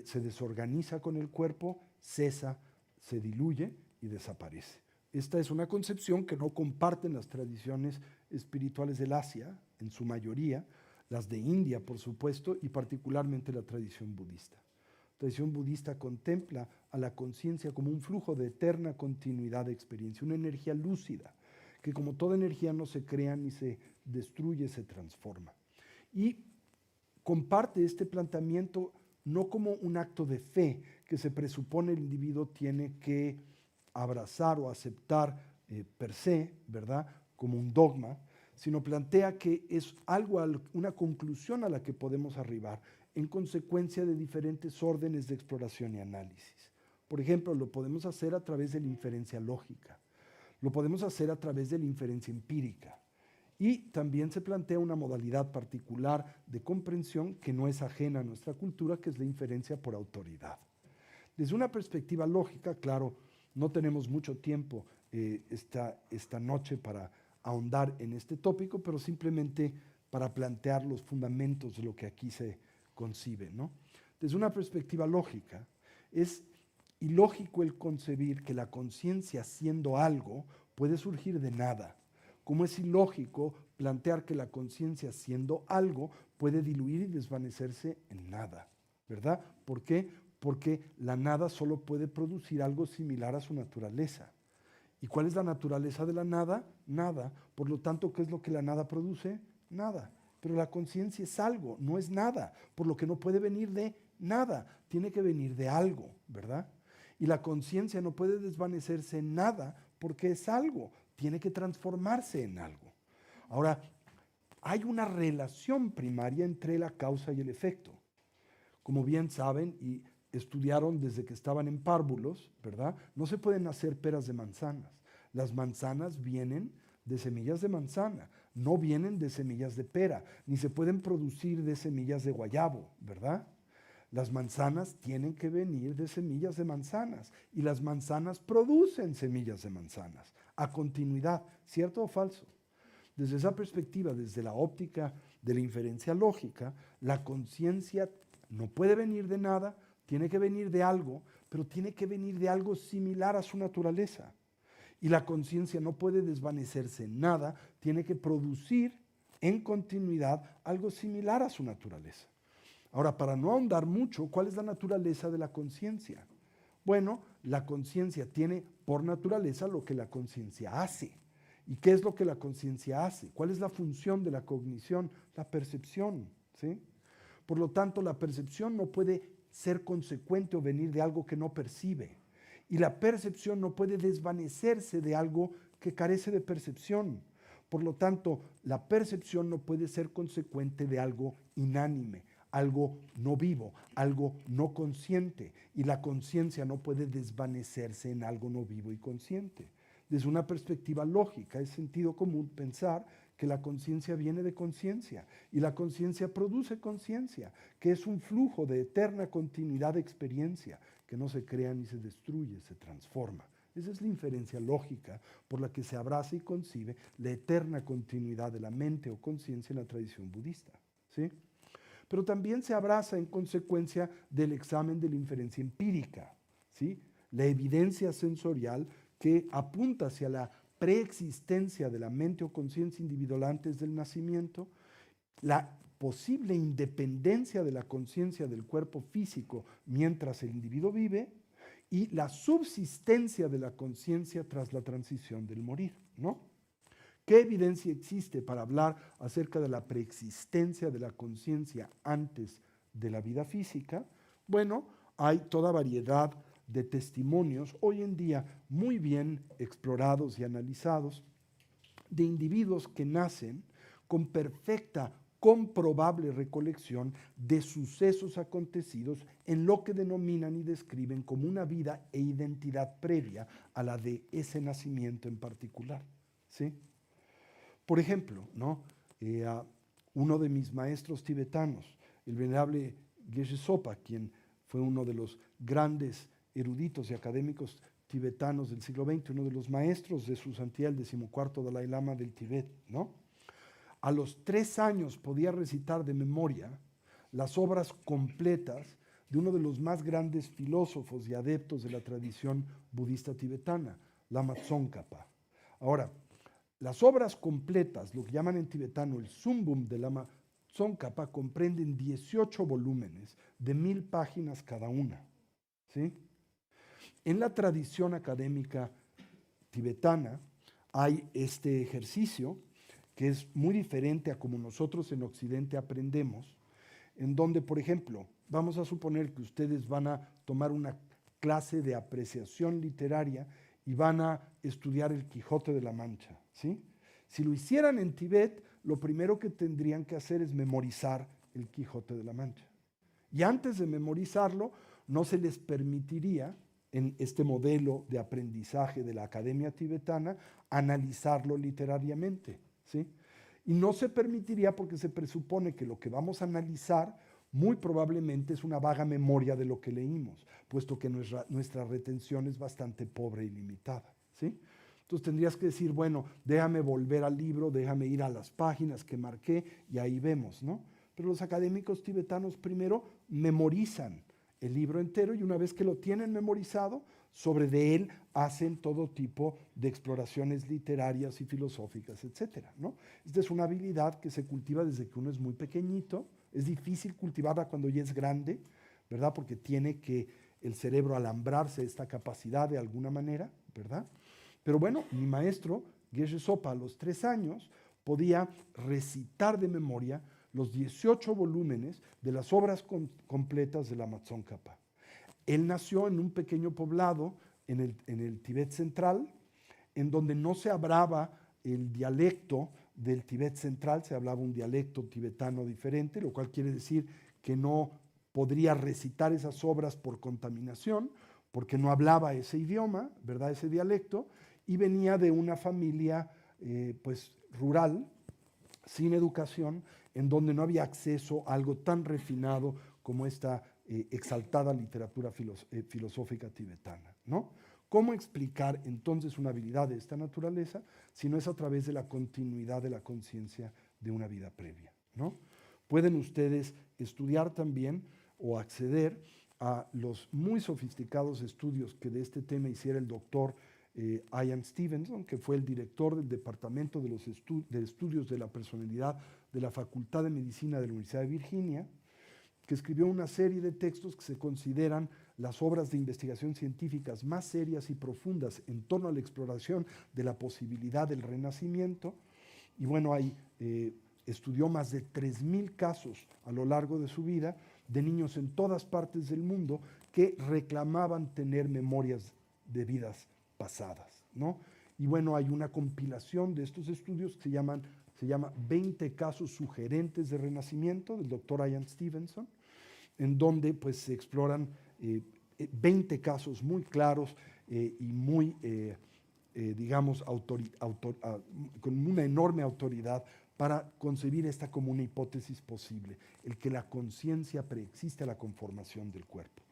se desorganiza con el cuerpo, cesa, se diluye y desaparece. Esta es una concepción que no comparten las tradiciones espirituales del Asia, en su mayoría, las de India, por supuesto, y particularmente la tradición budista. La tradición budista contempla a la conciencia como un flujo de eterna continuidad de experiencia, una energía lúcida, que como toda energía no se crea ni se destruye, se transforma. Y comparte este planteamiento no como un acto de fe que se presupone el individuo tiene que abrazar o aceptar per se, ¿verdad?, como un dogma, sino plantea que es algo, una conclusión a la que podemos arribar en consecuencia de diferentes órdenes de exploración y análisis. Por ejemplo, lo podemos hacer a través de la inferencia lógica, lo podemos hacer a través de la inferencia empírica Y también se plantea una modalidad particular de comprensión que no es ajena a nuestra cultura, que es la inferencia por autoridad. Desde una perspectiva lógica, claro, no tenemos mucho tiempo esta noche para ahondar en este tópico, pero simplemente para plantear los fundamentos de lo que aquí se concibe, ¿no? Desde una perspectiva lógica, es ilógico el concebir que la conciencia siendo algo puede surgir de nada, como es ilógico plantear que la conciencia siendo algo puede diluir y desvanecerse en nada, ¿verdad? ¿Por qué? Porque la nada solo puede producir algo similar a su naturaleza. ¿Y cuál es la naturaleza de la nada? Nada. Por lo tanto, ¿qué es lo que la nada produce? Nada. Pero la conciencia es algo, no es nada, por lo que no puede venir de nada, tiene que venir de algo, ¿verdad? Y la conciencia no puede desvanecerse en nada porque es algo, tiene que transformarse en algo. Ahora, hay una relación primaria entre la causa y el efecto. Como bien saben y estudiaron desde que estaban en párvulos, ¿verdad? No se pueden hacer peras de manzanas. Las manzanas vienen de semillas de manzana, no vienen de semillas de pera, ni se pueden producir de semillas de guayabo, ¿verdad? Las manzanas tienen que venir de semillas de manzanas y las manzanas producen semillas de manzanas a continuidad, ¿cierto o falso? Desde esa perspectiva, desde la óptica de la inferencia lógica, la conciencia no puede venir de nada, tiene que venir de algo, pero tiene que venir de algo similar a su naturaleza. Y la conciencia no puede desvanecerse en nada, tiene que producir en continuidad algo similar a su naturaleza. Ahora, para no ahondar mucho, ¿cuál es la naturaleza de la conciencia? Bueno, la conciencia tiene por naturaleza lo que la conciencia hace. ¿Y qué es lo que la conciencia hace? ¿Cuál es la función de la cognición? La percepción, ¿sí? Por lo tanto, la percepción no puede ser consecuente o venir de algo que no percibe. Y la percepción no puede desvanecerse de algo que carece de percepción. Por lo tanto, la percepción no puede ser consecuente de algo inánime, algo no vivo, algo no consciente. Y la conciencia no puede desvanecerse en algo no vivo y consciente. Desde una perspectiva lógica, es sentido común pensar que la conciencia viene de conciencia y la conciencia produce conciencia, que es un flujo de eterna continuidad de experiencia que no se crea ni se destruye, se transforma. Esa es la inferencia lógica por la que se abraza y concibe la eterna continuidad de la mente o conciencia en la tradición budista, ¿sí? Pero también se abraza en consecuencia del examen de la inferencia empírica, ¿sí? La evidencia sensorial que apunta hacia la preexistencia de la mente o conciencia individual antes del nacimiento, la posible independencia de la conciencia del cuerpo físico mientras el individuo vive y la subsistencia de la conciencia tras la transición del morir, ¿no? ¿Qué evidencia existe para hablar acerca de la preexistencia de la conciencia antes de la vida física? Bueno, hay toda variedad de testimonios hoy en día muy bien explorados y analizados de individuos que nacen con perfecta, comprobable recolección de sucesos acontecidos en lo que denominan y describen como una vida e identidad previa a la de ese nacimiento en particular, ¿sí? Por ejemplo, ¿no? Uno de mis maestros tibetanos, el venerable Geshe Sopa, quien fue uno de los grandes eruditos y académicos tibetanos del siglo XX, uno de los maestros de su santidad, el 14º Dalai Lama del Tíbet, ¿no? A los 3 años podía recitar de memoria las obras completas de uno de los más grandes filósofos y adeptos de la tradición budista tibetana, Lama Tsongkhapa. Ahora, las obras completas, lo que llaman en tibetano el Sumbum de Lama Tsongkhapa, comprenden 18 volúmenes de 1000 páginas cada una, ¿sí? En la tradición académica tibetana hay este ejercicio que es muy diferente a como nosotros en Occidente aprendemos, en donde, por ejemplo, vamos a suponer que ustedes van a tomar una clase de apreciación literaria y van a estudiar el Quijote de la Mancha, ¿sí? Si lo hicieran en Tibet, lo primero que tendrían que hacer es memorizar el Quijote de la Mancha. Y antes de memorizarlo, no se les permitiría, en este modelo de aprendizaje de la academia tibetana, analizarlo literariamente, ¿sí? Y no se permitiría porque se presupone que lo que vamos a analizar muy probablemente es una vaga memoria de lo que leímos, puesto que nuestra retención es bastante pobre y limitada, ¿sí? Entonces tendrías que decir, bueno, déjame volver al libro, déjame ir a las páginas que marqué y ahí vemos, ¿no? Pero los académicos tibetanos primero memorizan el libro entero y una vez que lo tienen memorizado, sobre de él hacen todo tipo de exploraciones literarias y filosóficas, etcétera, ¿no? Esta es una habilidad que se cultiva desde que uno es muy pequeñito. Es difícil cultivarla cuando ya es grande, ¿verdad? Porque tiene que el cerebro alambrarse esta capacidad de alguna manera, ¿verdad? Pero bueno, mi maestro, Geshe Sopa, a los 3 años, podía recitar de memoria los 18 volúmenes de las obras completas de la Tsongkhapa. Él nació en un pequeño poblado en el Tíbet central, en donde no se hablaba el dialecto del Tíbet central, se hablaba un dialecto tibetano diferente, lo cual quiere decir que no podría recitar esas obras por contaminación, porque no hablaba ese idioma, ¿verdad? Ese dialecto, y venía de una familia pues rural, sin educación, en donde no había acceso a algo tan refinado como esta exaltada literatura filosófica tibetana, ¿no? ¿Cómo explicar entonces una habilidad de esta naturaleza si no es a través de la continuidad de la conciencia de una vida previa, ¿no? Pueden ustedes estudiar también o acceder a los muy sofisticados estudios que de este tema hiciera el doctor Ian Stevenson, que fue el director del Departamento de Estudios de la Personalidad de la Facultad de Medicina de la Universidad de Virginia, que escribió una serie de textos que se consideran las obras de investigación científicas más serias y profundas en torno a la exploración de la posibilidad del renacimiento. Y bueno, ahí estudió más de 3,000 casos a lo largo de su vida de niños en todas partes del mundo que reclamaban tener memorias de vidas pasadas, ¿no? Y bueno, hay una compilación de estos estudios que se llama 20 casos sugerentes de renacimiento del doctor Ian Stevenson, en donde pues se exploran 20 casos muy claros y muy, digamos, con una enorme autoridad para concebir esta como una hipótesis posible, el que la conciencia preexiste a la conformación del cuerpo.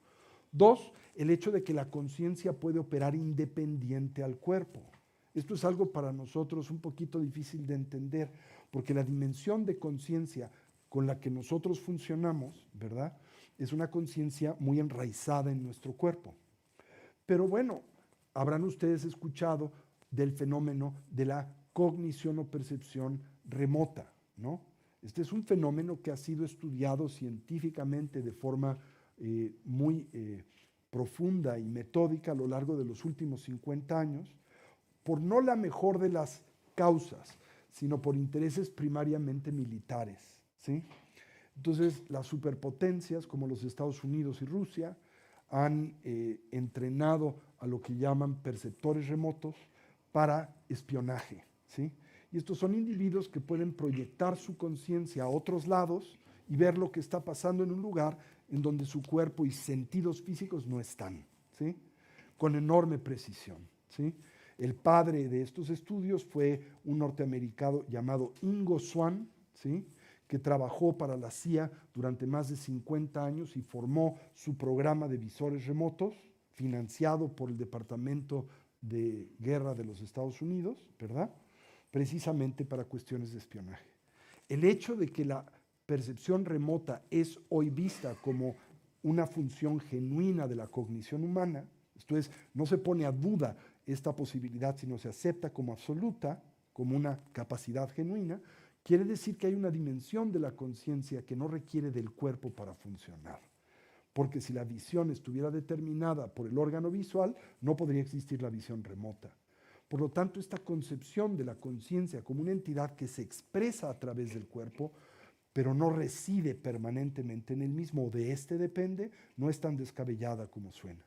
2, el hecho de que la conciencia puede operar independiente al cuerpo. Esto es algo para nosotros un poquito difícil de entender, porque la dimensión de conciencia con la que nosotros funcionamos, ¿verdad?, es una conciencia muy enraizada en nuestro cuerpo. Pero bueno, habrán ustedes escuchado del fenómeno de la cognición o percepción remota, ¿no? Este es un fenómeno que ha sido estudiado científicamente de forma muy profunda y metódica a lo largo de los últimos 50 años, por no la mejor de las causas, sino por intereses primariamente militares, ¿sí? Entonces, las superpotencias como los Estados Unidos y Rusia han entrenado a lo que llaman perceptores remotos para espionaje, ¿sí? Y estos son individuos que pueden proyectar su conciencia a otros lados y ver lo que está pasando en un lugar en donde su cuerpo y sentidos físicos no están, ¿sí?, con enorme precisión, ¿sí? El padre de estos estudios fue un norteamericano llamado Ingo Swann, ¿sí?, que trabajó para la CIA durante más de 50 años y formó su programa de visores remotos, financiado por el Departamento de Guerra de los Estados Unidos, ¿verdad?, precisamente para cuestiones de espionaje. El hecho de que la percepción remota es hoy vista como una función genuina de la cognición humana, esto es, no se pone a duda esta posibilidad, sino se acepta como absoluta, como una capacidad genuina, quiere decir que hay una dimensión de la conciencia que no requiere del cuerpo para funcionar. Porque si la visión estuviera determinada por el órgano visual, no podría existir la visión remota. Por lo tanto, esta concepción de la conciencia como una entidad que se expresa a través del cuerpo, pero no reside permanentemente en el mismo, o de este depende, no es tan descabellada como suena.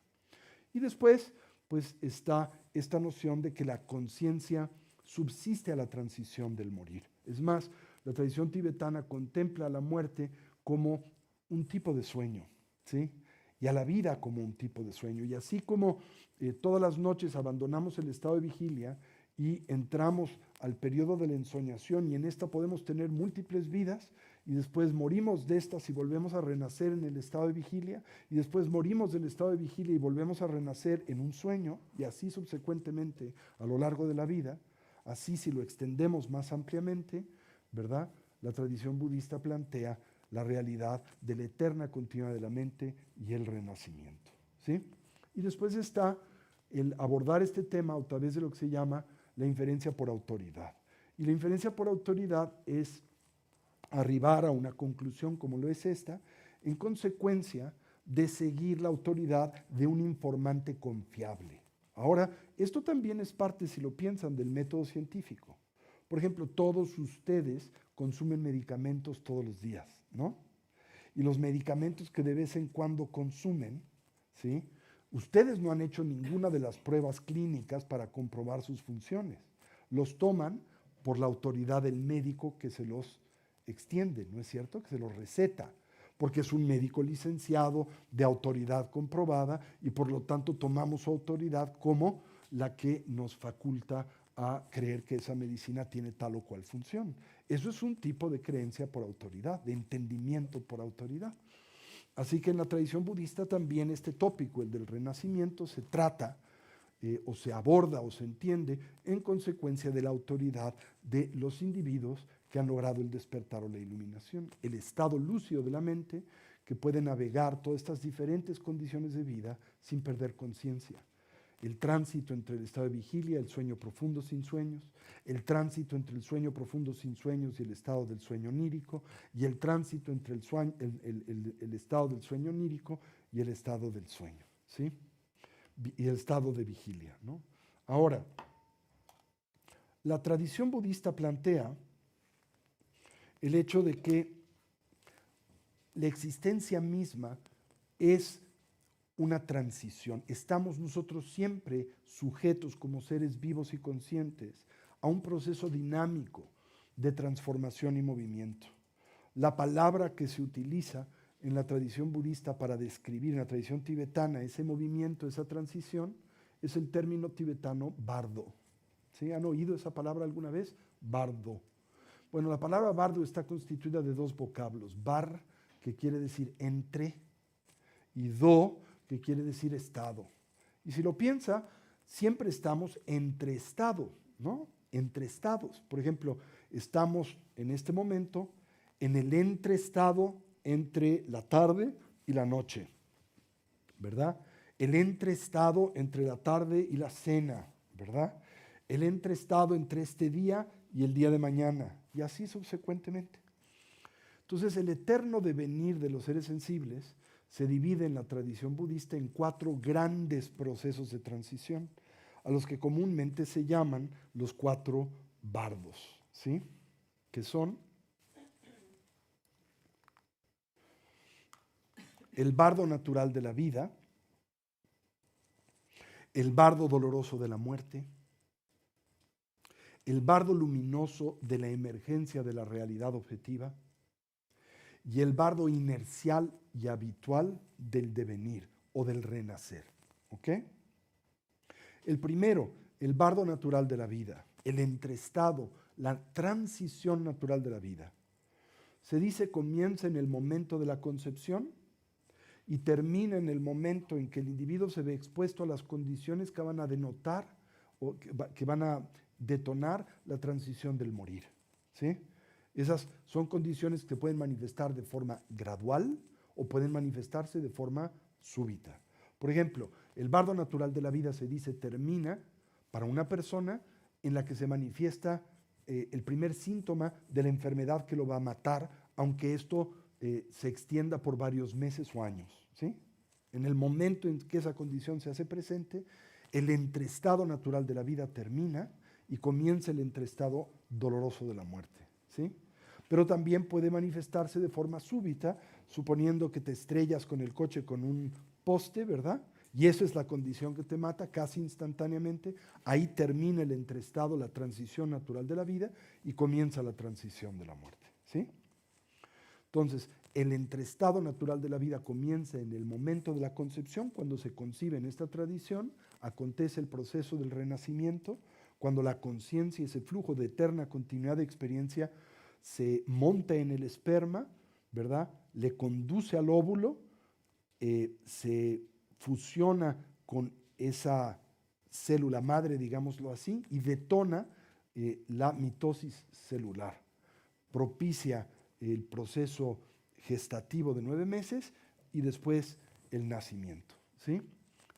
Y después, pues está esta noción de que la conciencia subsiste a la transición del morir. Es más, la tradición tibetana contempla la muerte como un tipo de sueño, ¿sí?, y a la vida como un tipo de sueño. Y así como todas las noches abandonamos el estado de vigilia y entramos al periodo de la ensoñación y en esta podemos tener múltiples vidas y después morimos de estas y volvemos a renacer en el estado de vigilia y después morimos del estado de vigilia y volvemos a renacer en un sueño y así subsecuentemente a lo largo de la vida. Así, si lo extendemos más ampliamente, ¿verdad? La tradición budista plantea la realidad de la eterna continua de la mente y el renacimiento, ¿sí? Y después está el abordar este tema a través de lo que se llama la inferencia por autoridad. Y la inferencia por autoridad es arribar a una conclusión como lo es esta, en consecuencia de seguir la autoridad de un informante confiable. Ahora, esto también es parte, si lo piensan, del método científico. Por ejemplo, todos ustedes consumen medicamentos todos los días, ¿no? Y los medicamentos que de vez en cuando consumen, ¿sí? Ustedes no han hecho ninguna de las pruebas clínicas para comprobar sus funciones. Los toman por la autoridad del médico que se los extiende, ¿no es cierto? Que se los receta, porque es un médico licenciado de autoridad comprobada y por lo tanto tomamos su autoridad como la que nos faculta a creer que esa medicina tiene tal o cual función. Eso es un tipo de creencia por autoridad, de entendimiento por autoridad. Así que en la tradición budista también este tópico, el del renacimiento, se trata o se aborda o se entiende en consecuencia de la autoridad de los individuos que han logrado el despertar o la iluminación, el estado lúcido de la mente que puede navegar todas estas diferentes condiciones de vida sin perder conciencia. El tránsito entre el estado de vigilia, el sueño profundo sin sueños, el tránsito entre el sueño profundo sin sueños y el estado del sueño onírico, y el tránsito entre el estado del sueño onírico y el estado del sueño, ¿sí? Y el estado de vigilia, ¿no? Ahora, la tradición budista plantea el hecho de que la existencia misma es una transición. Estamos nosotros siempre sujetos como seres vivos y conscientes a un proceso dinámico de transformación y movimiento. La palabra que se utiliza en la tradición budista para describir, en la tradición tibetana, ese movimiento, esa transición, es el término tibetano bardo. ¿Sí? ¿Han oído esa palabra alguna vez? Bardo. Bueno, la palabra bardo está constituida de dos vocablos. Bar, que quiere decir entre, y do, que quiere decir estado. Y si lo piensa, siempre estamos entre estado, ¿no? Entre estados. Por ejemplo, estamos en este momento en el entreestado entre la tarde y la noche, ¿verdad? El entreestado entre la tarde y la cena, ¿verdad? El entreestado entre este día y el día de mañana, y así subsecuentemente. Entonces, el eterno devenir de los seres sensibles se divide en la tradición budista en 4 grandes procesos de transición, a los que comúnmente se llaman los 4 bardos, ¿sí? Que son el bardo natural de la vida, el bardo doloroso de la muerte, el bardo luminoso de la emergencia de la realidad objetiva y el bardo inercial y habitual del devenir o del renacer. ¿Ok? El primero, el bardo natural de la vida, el entreestado, la transición natural de la vida. Se dice comienza en el momento de la concepción y termina en el momento en que el individuo se ve expuesto a las condiciones que van a denotar o que van a detonar la transición del morir, ¿sí? Esas son condiciones que pueden manifestar de forma gradual o pueden manifestarse de forma súbita. Por ejemplo, el bardo natural de la vida se dice termina para una persona en la que se manifiesta el primer síntoma de la enfermedad que lo va a matar, aunque esto se extienda por varios meses o años, ¿sí? En el momento en que esa condición se hace presente, el entreestado natural de la vida termina y comienza el entreestado doloroso de la muerte, ¿sí? Pero también puede manifestarse de forma súbita, suponiendo que te estrellas con el coche con un poste, ¿verdad? Y esa es la condición que te mata casi instantáneamente. Ahí termina el entreestado, la transición natural de la vida y comienza la transición de la muerte, ¿sí? Entonces, el entreestado natural de la vida comienza en el momento de la concepción, cuando se concibe en esta tradición, acontece el proceso del renacimiento, cuando la conciencia, ese flujo de eterna continuidad de experiencia, se monta en el esperma, ¿verdad? Le conduce al óvulo, se fusiona con esa célula madre, digámoslo así, y detona la mitosis celular. Propicia el proceso gestativo de 9 meses y después el nacimiento, ¿sí?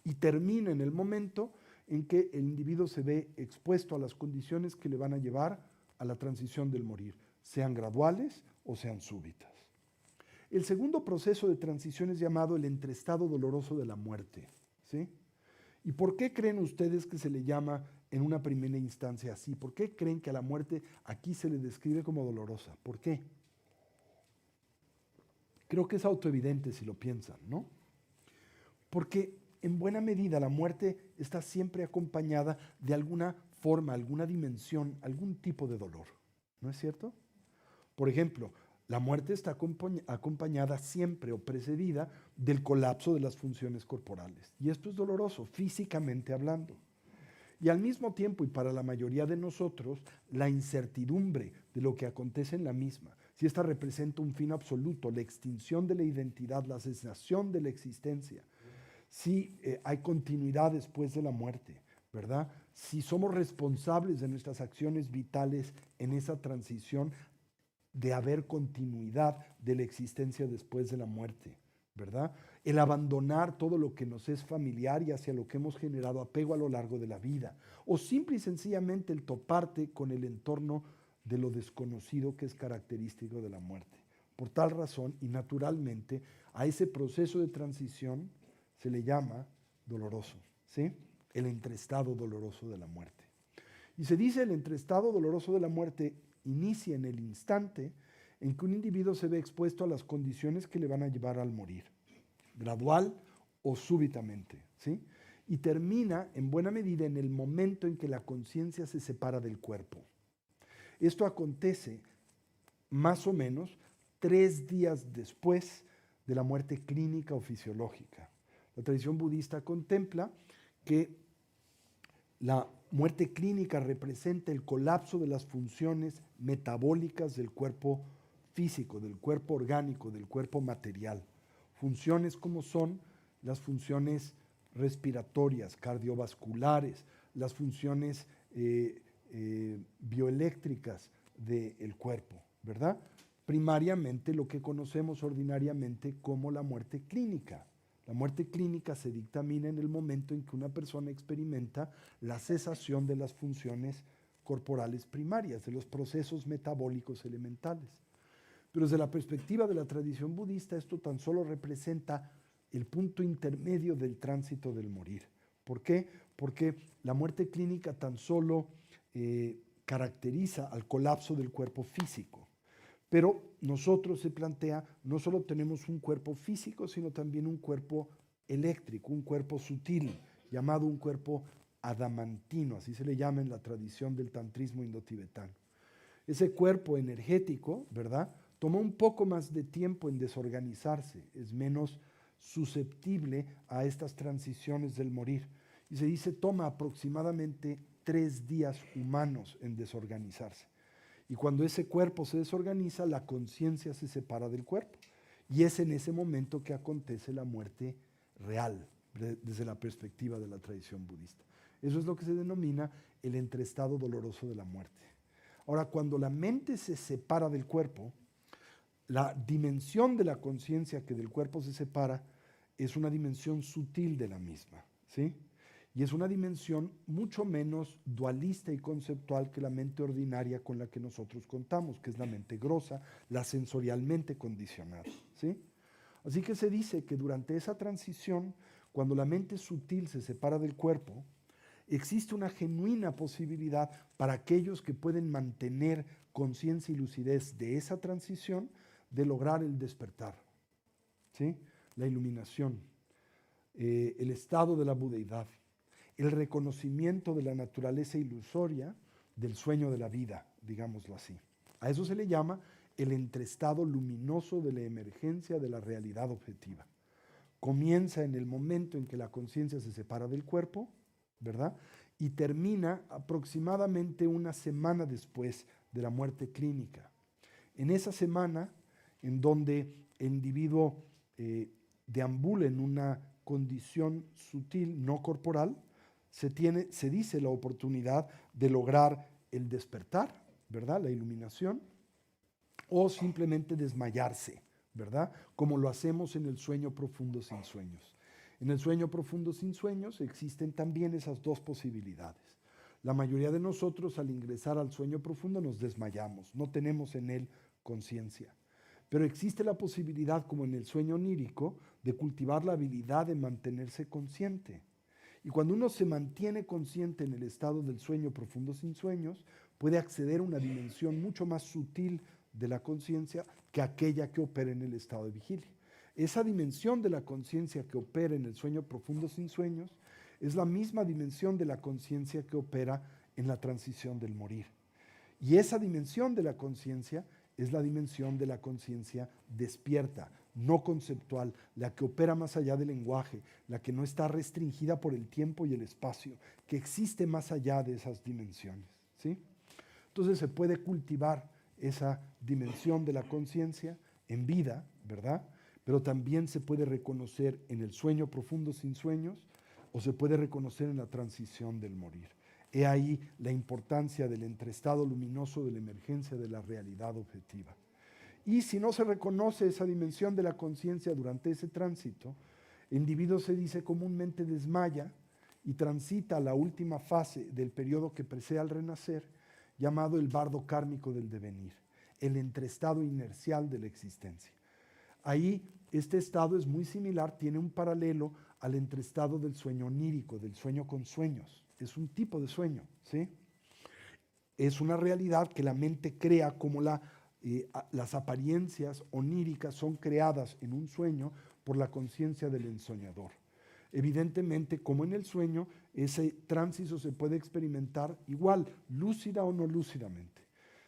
Y termina en el momento en que el individuo se ve expuesto a las condiciones que le van a llevar a la transición del morir, sean graduales o sean súbitas. El segundo proceso de transición es llamado el entreestado doloroso de la muerte, ¿sí? ¿Y por qué creen ustedes que se le llama en una primera instancia así? ¿Por qué creen que a la muerte aquí se le describe como dolorosa? ¿Por qué? Creo que es autoevidente si lo piensan, ¿no? Porque en buena medida la muerte está siempre acompañada de alguna forma, alguna dimensión, algún tipo de dolor, ¿no es cierto? Por ejemplo, la muerte está acompañada siempre o precedida del colapso de las funciones corporales. Y esto es doloroso, físicamente hablando. Y al mismo tiempo, y para la mayoría de nosotros, la incertidumbre de lo que acontece en la misma. Si esta representa un fin absoluto, la extinción de la identidad, la cesación de la existencia. Si hay continuidad después de la muerte, ¿verdad? Si somos responsables de nuestras acciones vitales en esa transición, de haber continuidad de la existencia después de la muerte, ¿verdad? El abandonar todo lo que nos es familiar y hacia lo que hemos generado apego a lo largo de la vida, o simple y sencillamente el toparte con el entorno de lo desconocido que es característico de la muerte. Por tal razón y naturalmente a ese proceso de transición se le llama doloroso, ¿sí? El entreestado doloroso de la muerte. Y se dice el entreestado doloroso de la muerte inicia en el instante en que un individuo se ve expuesto a las condiciones que le van a llevar al morir, gradual o súbitamente, ¿sí? Y termina en buena medida en el momento en que la conciencia se separa del cuerpo. Esto acontece más o menos 3 días después de la muerte clínica o fisiológica. La tradición budista contempla que la muerte clínica representa el colapso de las funciones metabólicas del cuerpo físico, del cuerpo orgánico, del cuerpo material. Funciones como son las funciones respiratorias, cardiovasculares, las funciones bioeléctricas del cuerpo, ¿verdad? Primariamente lo que conocemos ordinariamente como la muerte clínica. La muerte clínica se dictamina en el momento en que una persona experimenta la cesación de las funciones corporales primarias, de los procesos metabólicos elementales. Pero desde la perspectiva de la tradición budista, esto tan solo representa el punto intermedio del tránsito del morir. ¿Por qué? Porque la muerte clínica tan solo caracteriza al colapso del cuerpo físico. Pero nosotros se plantea, no solo tenemos un cuerpo físico, sino también un cuerpo eléctrico, un cuerpo sutil, llamado un cuerpo adamantino, así se le llama en la tradición del tantrismo indotibetano. Ese cuerpo energético, ¿verdad?, toma un poco más de tiempo en desorganizarse, es menos susceptible a estas transiciones del morir. Y se dice toma aproximadamente 3 días humanos en desorganizarse. Y cuando ese cuerpo se desorganiza, la conciencia se separa del cuerpo. Y es en ese momento que acontece la muerte real, desde la perspectiva de la tradición budista. Eso es lo que se denomina el entreestado doloroso de la muerte. Ahora, cuando la mente se separa del cuerpo, la dimensión de la conciencia que del cuerpo se separa es una dimensión sutil de la misma, ¿sí? Y es una dimensión mucho menos dualista y conceptual que la mente ordinaria con la que nosotros contamos, que es la mente grosa, la sensorialmente condicionada, ¿sí? Así que se dice que durante esa transición, cuando la mente sutil se separa del cuerpo, existe una genuina posibilidad para aquellos que pueden mantener conciencia y lucidez de esa transición de lograr el despertar, ¿sí? La iluminación, el estado de la budeidad, el reconocimiento de la naturaleza ilusoria del sueño de la vida, digámoslo así. A eso se le llama el entreestado luminoso de la emergencia de la realidad objetiva. Comienza en el momento en que la conciencia se separa del cuerpo, ¿verdad? y termina aproximadamente una semana después de la muerte clínica. En esa semana, en donde el individuo deambula en una condición sutil, no corporal, se dice la oportunidad de lograr el despertar, ¿verdad? La iluminación, o simplemente desmayarse, ¿verdad? Como lo hacemos en el sueño profundo sin sueños. En el sueño profundo sin sueños existen también esas dos posibilidades. La mayoría de nosotros al ingresar al sueño profundo nos desmayamos, no tenemos en él conciencia. Pero existe la posibilidad, como en el sueño onírico, de cultivar la habilidad de mantenerse consciente. Y cuando uno se mantiene consciente en el estado del sueño profundo sin sueños, puede acceder a una dimensión mucho más sutil de la conciencia que aquella que opera en el estado de vigilia. Esa dimensión de la conciencia que opera en el sueño profundo sin sueños es la misma dimensión de la conciencia que opera en la transición del morir. Y esa dimensión de la conciencia es la dimensión de la conciencia despierta, no conceptual, la que opera más allá del lenguaje, la que no está restringida por el tiempo y el espacio, que existe más allá de esas dimensiones, ¿sí? Entonces se puede cultivar esa dimensión de la conciencia en vida, ¿verdad? Pero también se puede reconocer en el sueño profundo sin sueños o se puede reconocer en la transición del morir. He ahí la importancia del entreestado luminoso de la emergencia de la realidad objetiva. Y si no se reconoce esa dimensión de la conciencia durante ese tránsito, el individuo se dice comúnmente desmaya y transita a la última fase del periodo que precede al renacer, llamado el bardo kármico del devenir, el entreestado inercial de la existencia. Ahí este estado es muy similar, tiene un paralelo al entreestado del sueño onírico, del sueño con sueños. Es un tipo de sueño, ¿sí? Es una realidad que la mente crea como las apariencias oníricas son creadas en un sueño por la conciencia del ensoñador. Evidentemente, como en el sueño, ese tránsito se puede experimentar igual, lúcida o no lúcidamente.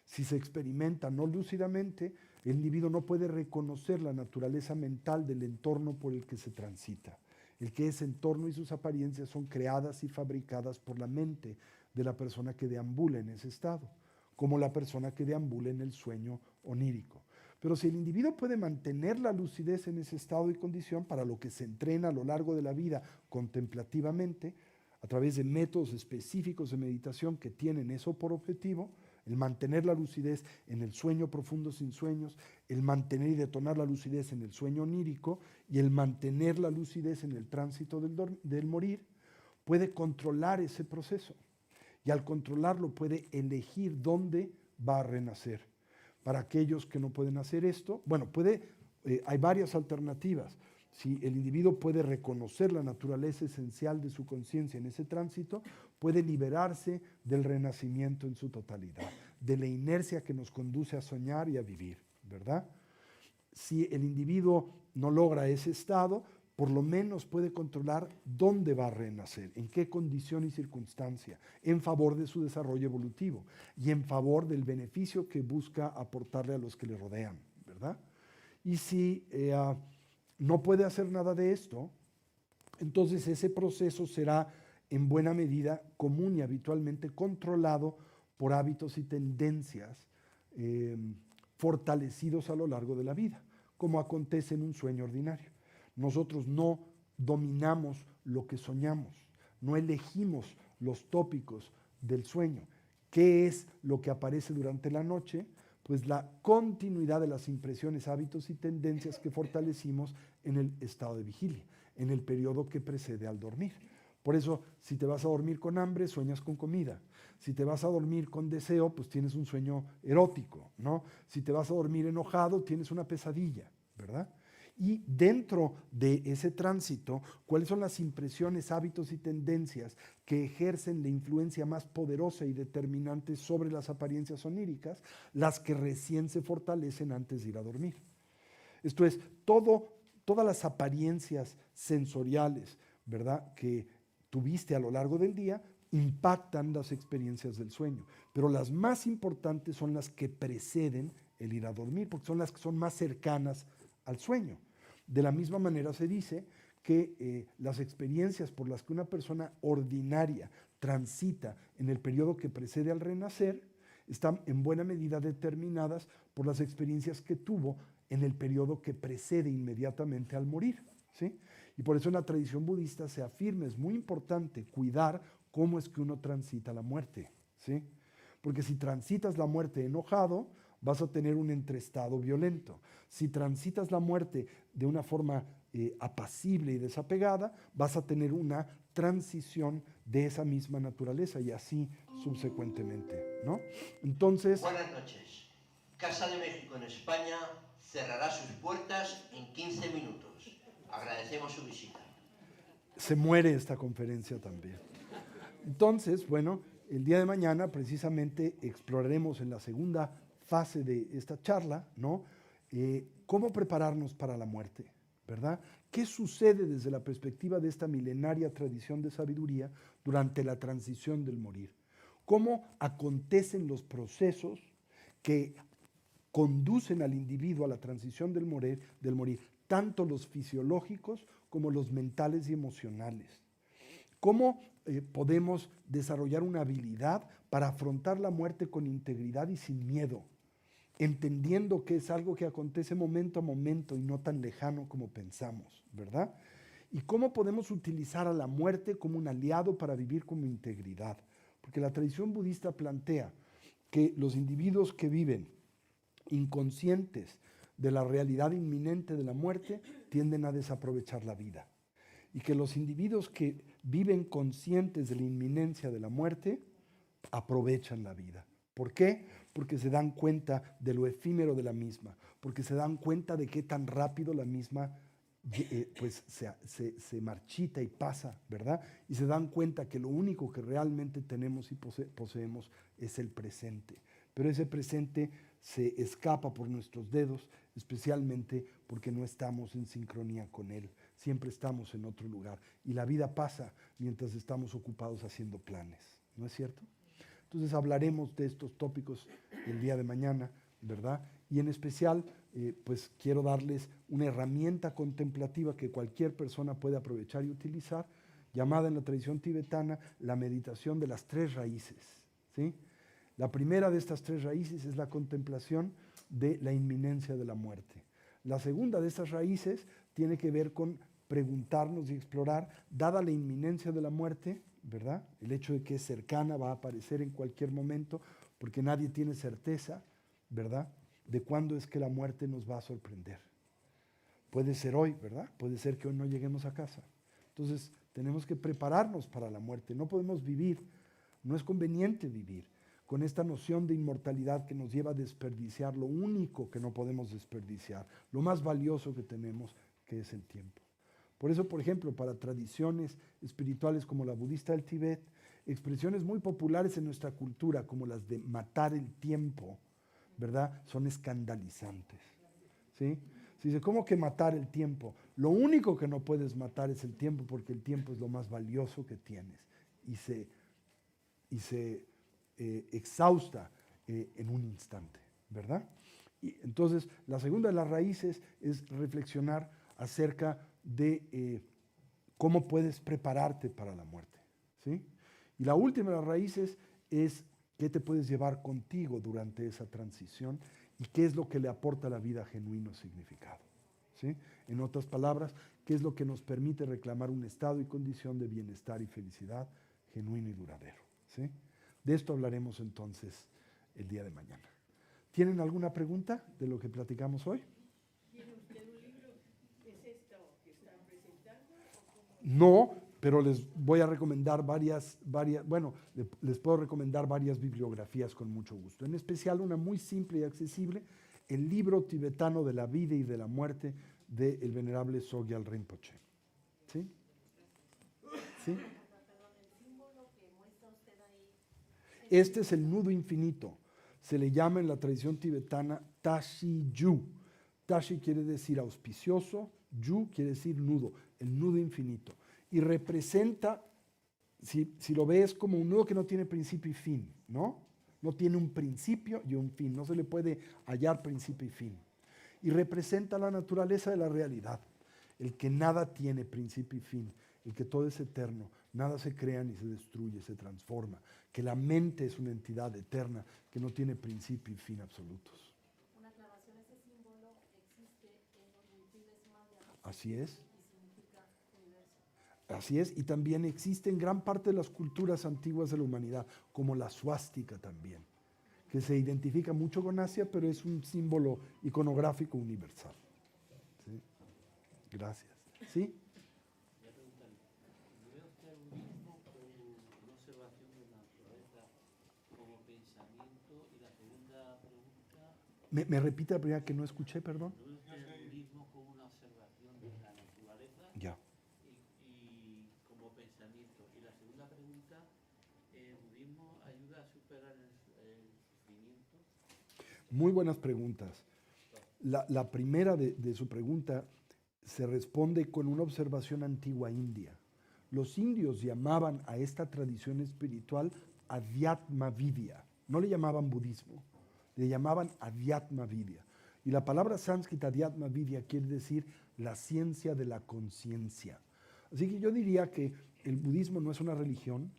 Si se experimenta no lúcidamente, el individuo no puede reconocer la naturaleza mental del entorno por el que se transita. El que ese entorno y sus apariencias son creadas y fabricadas por la mente de la persona que deambula en ese estado, como la persona que deambula en el sueño onírico. Pero si el individuo puede mantener la lucidez en ese estado y condición, para lo que se entrena a lo largo de la vida contemplativamente, a través de métodos específicos de meditación que tienen eso por objetivo, el mantener la lucidez en el sueño profundo sin sueños, el mantener y detonar la lucidez en el sueño onírico y el mantener la lucidez en el tránsito del morir, puede controlar ese proceso. Y al controlarlo puede elegir dónde va a renacer. Para aquellos que no pueden hacer esto, bueno, hay varias alternativas. Si el individuo puede reconocer la naturaleza esencial de su conciencia en ese tránsito, puede liberarse del renacimiento en su totalidad, de la inercia que nos conduce a soñar y a vivir, ¿verdad? Si el individuo no logra ese estado, por lo menos puede controlar dónde va a renacer, en qué condición y circunstancia, en favor de su desarrollo evolutivo y en favor del beneficio que busca aportarle a los que le rodean, ¿verdad? Y si no puede hacer nada de esto, entonces ese proceso será en buena medida común y habitualmente controlado por hábitos y tendencias fortalecidos a lo largo de la vida, como acontece en un sueño ordinario. Nosotros no dominamos lo que soñamos, no elegimos los tópicos del sueño. ¿Qué es lo que aparece durante la noche? Pues la continuidad de las impresiones, hábitos y tendencias que fortalecimos en el estado de vigilia, en el periodo que precede al dormir. Por eso, si te vas a dormir con hambre, sueñas con comida. Si te vas a dormir con deseo, pues tienes un sueño erótico, ¿no? Si te vas a dormir enojado, tienes una pesadilla, ¿verdad? Y dentro de ese tránsito, ¿cuáles son las impresiones, hábitos y tendencias que ejercen la influencia más poderosa y determinante sobre las apariencias oníricas? Las que recién se fortalecen antes de ir a dormir. Esto es, todas las apariencias sensoriales, ¿verdad?, que tuviste a lo largo del día impactan las experiencias del sueño. Pero las más importantes son las que preceden el ir a dormir, porque son las que son más cercanas al sueño. De la misma manera se dice que las experiencias por las que una persona ordinaria transita en el periodo que precede al renacer están en buena medida determinadas por las experiencias que tuvo en el periodo que precede inmediatamente al morir, ¿sí? Y por eso en la tradición budista se afirma, es muy importante cuidar cómo es que uno transita la muerte, ¿sí? Porque si transitas la muerte enojado, vas a tener un entreestado violento. Si transitas la muerte de una forma apacible y desapegada, vas a tener una transición de esa misma naturaleza y así subsecuentemente, ¿no? Entonces, buenas noches. Casa de México en España cerrará sus puertas en 15 minutos. Agradecemos su visita. se muere esta conferencia también. Entonces, bueno, el día de mañana precisamente exploraremos en la segunda fase de esta charla, ¿no? Cómo prepararnos para la muerte, ¿verdad? ¿Qué sucede desde la perspectiva de esta milenaria tradición de sabiduría durante la transición del morir? ¿Cómo acontecen los procesos que conducen al individuo a la transición del morir, tanto los fisiológicos como los mentales y emocionales? ¿Cómo podemos desarrollar una habilidad para afrontar la muerte con integridad y sin miedo, entendiendo que es algo que acontece momento a momento y no tan lejano como pensamos, ¿verdad? ¿Y cómo podemos utilizar a la muerte como un aliado para vivir con integridad? Porque la tradición budista plantea que los individuos que viven inconscientes de la realidad inminente de la muerte tienden a desaprovechar la vida. Y que los individuos que viven conscientes de la inminencia de la muerte aprovechan la vida. ¿Por qué? Porque se dan cuenta de lo efímero de la misma, porque se dan cuenta de qué tan rápido la misma pues se marchita y pasa, ¿verdad? Y se dan cuenta que lo único que realmente tenemos y poseemos es el presente. Pero ese presente se escapa por nuestros dedos, especialmente porque no estamos en sincronía con él. Siempre estamos en otro lugar. Y la vida pasa mientras estamos ocupados haciendo planes. ¿No es cierto? Entonces hablaremos de estos tópicos el día de mañana, ¿verdad? Y en especial, pues quiero darles una herramienta contemplativa que cualquier persona puede aprovechar y utilizar, llamada en la tradición tibetana la meditación de las 3 raíces, ¿sí? La primera de estas 3 raíces es la contemplación de la inminencia de la muerte. La segunda de estas raíces tiene que ver con preguntarnos y explorar, dada la inminencia de la muerte, ¿verdad? El hecho de que es cercana, va a aparecer en cualquier momento, porque nadie tiene certeza, ¿verdad?, de cuándo es que la muerte nos va a sorprender. Puede ser hoy, ¿verdad? Puede ser que hoy no lleguemos a casa. Entonces, tenemos que prepararnos para la muerte. No podemos vivir, no es conveniente vivir con esta noción de inmortalidad que nos lleva a desperdiciar lo único que no podemos desperdiciar, lo más valioso que tenemos, que es el tiempo. Por eso, por ejemplo, para tradiciones espirituales como la budista del Tíbet, expresiones muy populares en nuestra cultura, como las de matar el tiempo, ¿verdad?, son escandalizantes, ¿sí? Se dice, ¿cómo que matar el tiempo? Lo único que no puedes matar es el tiempo, porque el tiempo es lo más valioso que tienes y se exhausta en un instante, ¿verdad? Y entonces, la segunda de las raíces es reflexionar acerca de cómo puedes prepararte para la muerte, ¿sí? Y la última de las raíces es qué te puedes llevar contigo durante esa transición y qué es lo que le aporta a la vida genuino significado, ¿sí? En otras palabras, qué es lo que nos permite reclamar un estado y condición de bienestar y felicidad genuino y duradero, ¿sí? De esto hablaremos entonces el día de mañana. ¿Tienen alguna pregunta de lo que platicamos hoy? ¿Tiene usted un libro? ¿Es esto que están presentando? No, pero les voy a recomendar les puedo recomendar varias bibliografías con mucho gusto. En especial una muy simple y accesible, el libro tibetano de la vida y de la muerte del venerable Sogyal Rinpoche. ¿Sí? ¿Sí? Este es el nudo infinito. Se le llama en la tradición tibetana Tashi Yu. Tashi quiere decir auspicioso, Yu quiere decir nudo, el nudo infinito. Y representa, si lo ves, como un nudo que no tiene principio y fin, ¿no? No tiene un principio y un fin, no se le puede hallar principio y fin. Y representa la naturaleza de la realidad, el que nada tiene principio y fin, el que todo es eterno, nada se crea ni se destruye, se transforma, que la mente es una entidad eterna que no tiene principio y fin absolutos. Una aclaración, ese símbolo existe en los misiles mayas Así es. y significa universo. Así es, y también existe en gran parte de las culturas antiguas de la humanidad, como la suástica también, que se identifica mucho con Asia, pero es un símbolo iconográfico universal. ¿Sí? Gracias. ¿Sí? Voy a preguntarle, ¿ve usted el budismo como una observación de la naturaleza como pensamiento? Y la segunda pregunta, ¿Me repite la primera que no escuché, perdón? ¿no ve usted el budismo como una observación de la naturaleza Ya. y como pensamiento? Y la segunda pregunta, ¿el budismo ayuda a superar el sufrimiento? Muy buenas preguntas. La primera de su pregunta se responde con una observación antigua india. Los indios llamaban a esta tradición espiritual Adhyatma Vidya. No le llamaban budismo, le llamaban Adhyatma Vidya. Y la palabra sánscrita Adhyatma Vidya quiere decir la ciencia de la conciencia. Así que yo diría que el budismo no es una religión.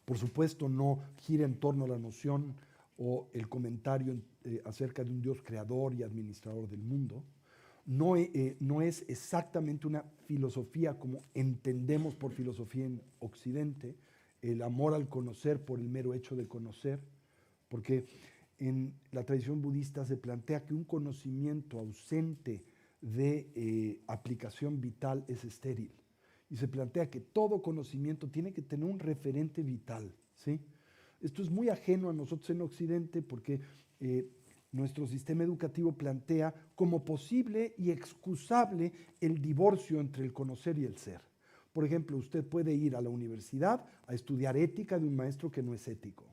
Por supuesto, no gira en torno a la noción o el comentario acerca de un Dios creador y administrador del mundo. No es exactamente una filosofía como entendemos por filosofía en Occidente, el amor al conocer por el mero hecho de conocer, porque en la tradición budista se plantea que un conocimiento ausente de aplicación vital es estéril. Y se plantea que todo conocimiento tiene que tener un referente vital, ¿sí? Esto es muy ajeno a nosotros en Occidente porque nuestro sistema educativo plantea como posible y excusable el divorcio entre el conocer y el ser. Por ejemplo, usted puede ir a la universidad a estudiar ética de un maestro que no es ético.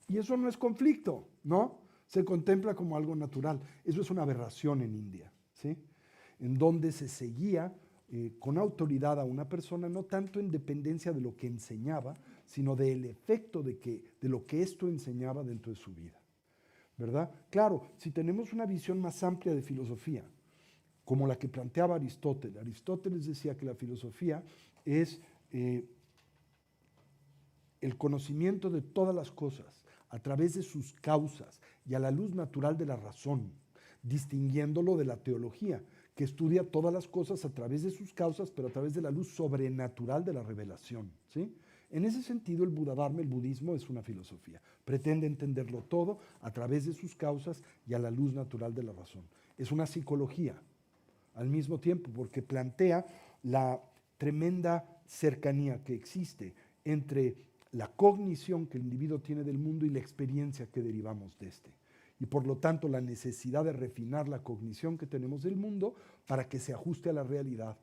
Y eso no es conflicto, ¿no? Se contempla como algo natural. Eso es una aberración en India, ¿sí? En donde se seguía con autoridad a una persona, no tanto en dependencia de lo que enseñaba, sino del efecto de lo que esto enseñaba dentro de su vida, ¿verdad? Claro, si tenemos una visión más amplia de filosofía, como la que planteaba Aristóteles. Aristóteles decía que la filosofía es el conocimiento de todas las cosas a través de sus causas y a la luz natural de la razón, distinguiéndolo de la teología, que estudia todas las cosas a través de sus causas, pero a través de la luz sobrenatural de la revelación, ¿sí? En ese sentido, el Buddha-Dharma, el budismo, es una filosofía. Pretende entenderlo todo a través de sus causas y a la luz natural de la razón. Es una psicología, al mismo tiempo, porque plantea la tremenda cercanía que existe entre la cognición que el individuo tiene del mundo y la experiencia que derivamos de este. Y por lo tanto la necesidad de refinar la cognición que tenemos del mundo para que se ajuste a la realidad,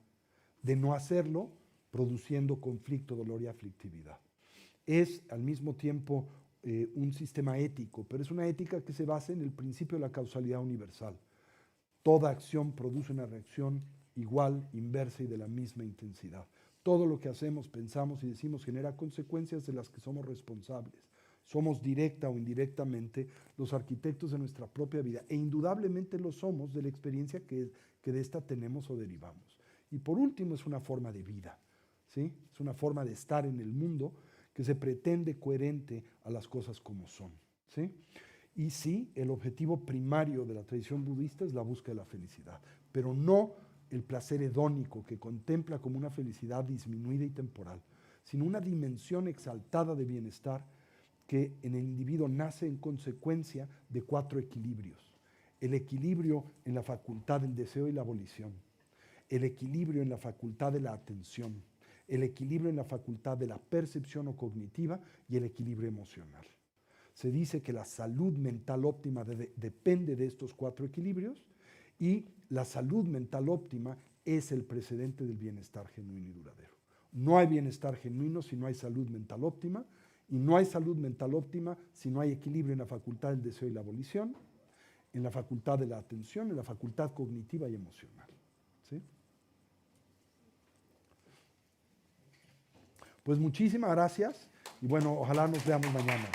de no hacerlo produciendo conflicto, dolor y aflictividad. Es al mismo tiempo un sistema ético, pero es una ética que se basa en el principio de la causalidad universal. Toda acción produce una reacción igual, inversa y de la misma intensidad. Todo lo que hacemos, pensamos y decimos genera consecuencias de las que somos responsables. Somos directa o indirectamente los arquitectos de nuestra propia vida e indudablemente lo somos de la experiencia que de esta tenemos o derivamos. Y por último es una forma de vida, ¿sí? Es una forma de estar en el mundo que se pretende coherente a las cosas como son, ¿sí? Y sí, el objetivo primario de la tradición budista es la búsqueda de la felicidad, pero no el placer hedónico que contempla como una felicidad disminuida y temporal, sino una dimensión exaltada de bienestar que en el individuo nace en consecuencia de 4 equilibrios. El equilibrio en la facultad del deseo y la volición, el equilibrio en la facultad de la atención, el equilibrio en la facultad de la percepción o cognitiva y el equilibrio emocional. Se dice que la salud mental óptima depende de estos 4 equilibrios y la salud mental óptima es el precedente del bienestar genuino y duradero. No hay bienestar genuino si no hay salud mental óptima y no hay salud mental óptima si no hay equilibrio en la facultad del deseo y la volición, en la facultad de la atención, en la facultad cognitiva y emocional, ¿sí? Pues muchísimas gracias y bueno, ojalá nos veamos mañana.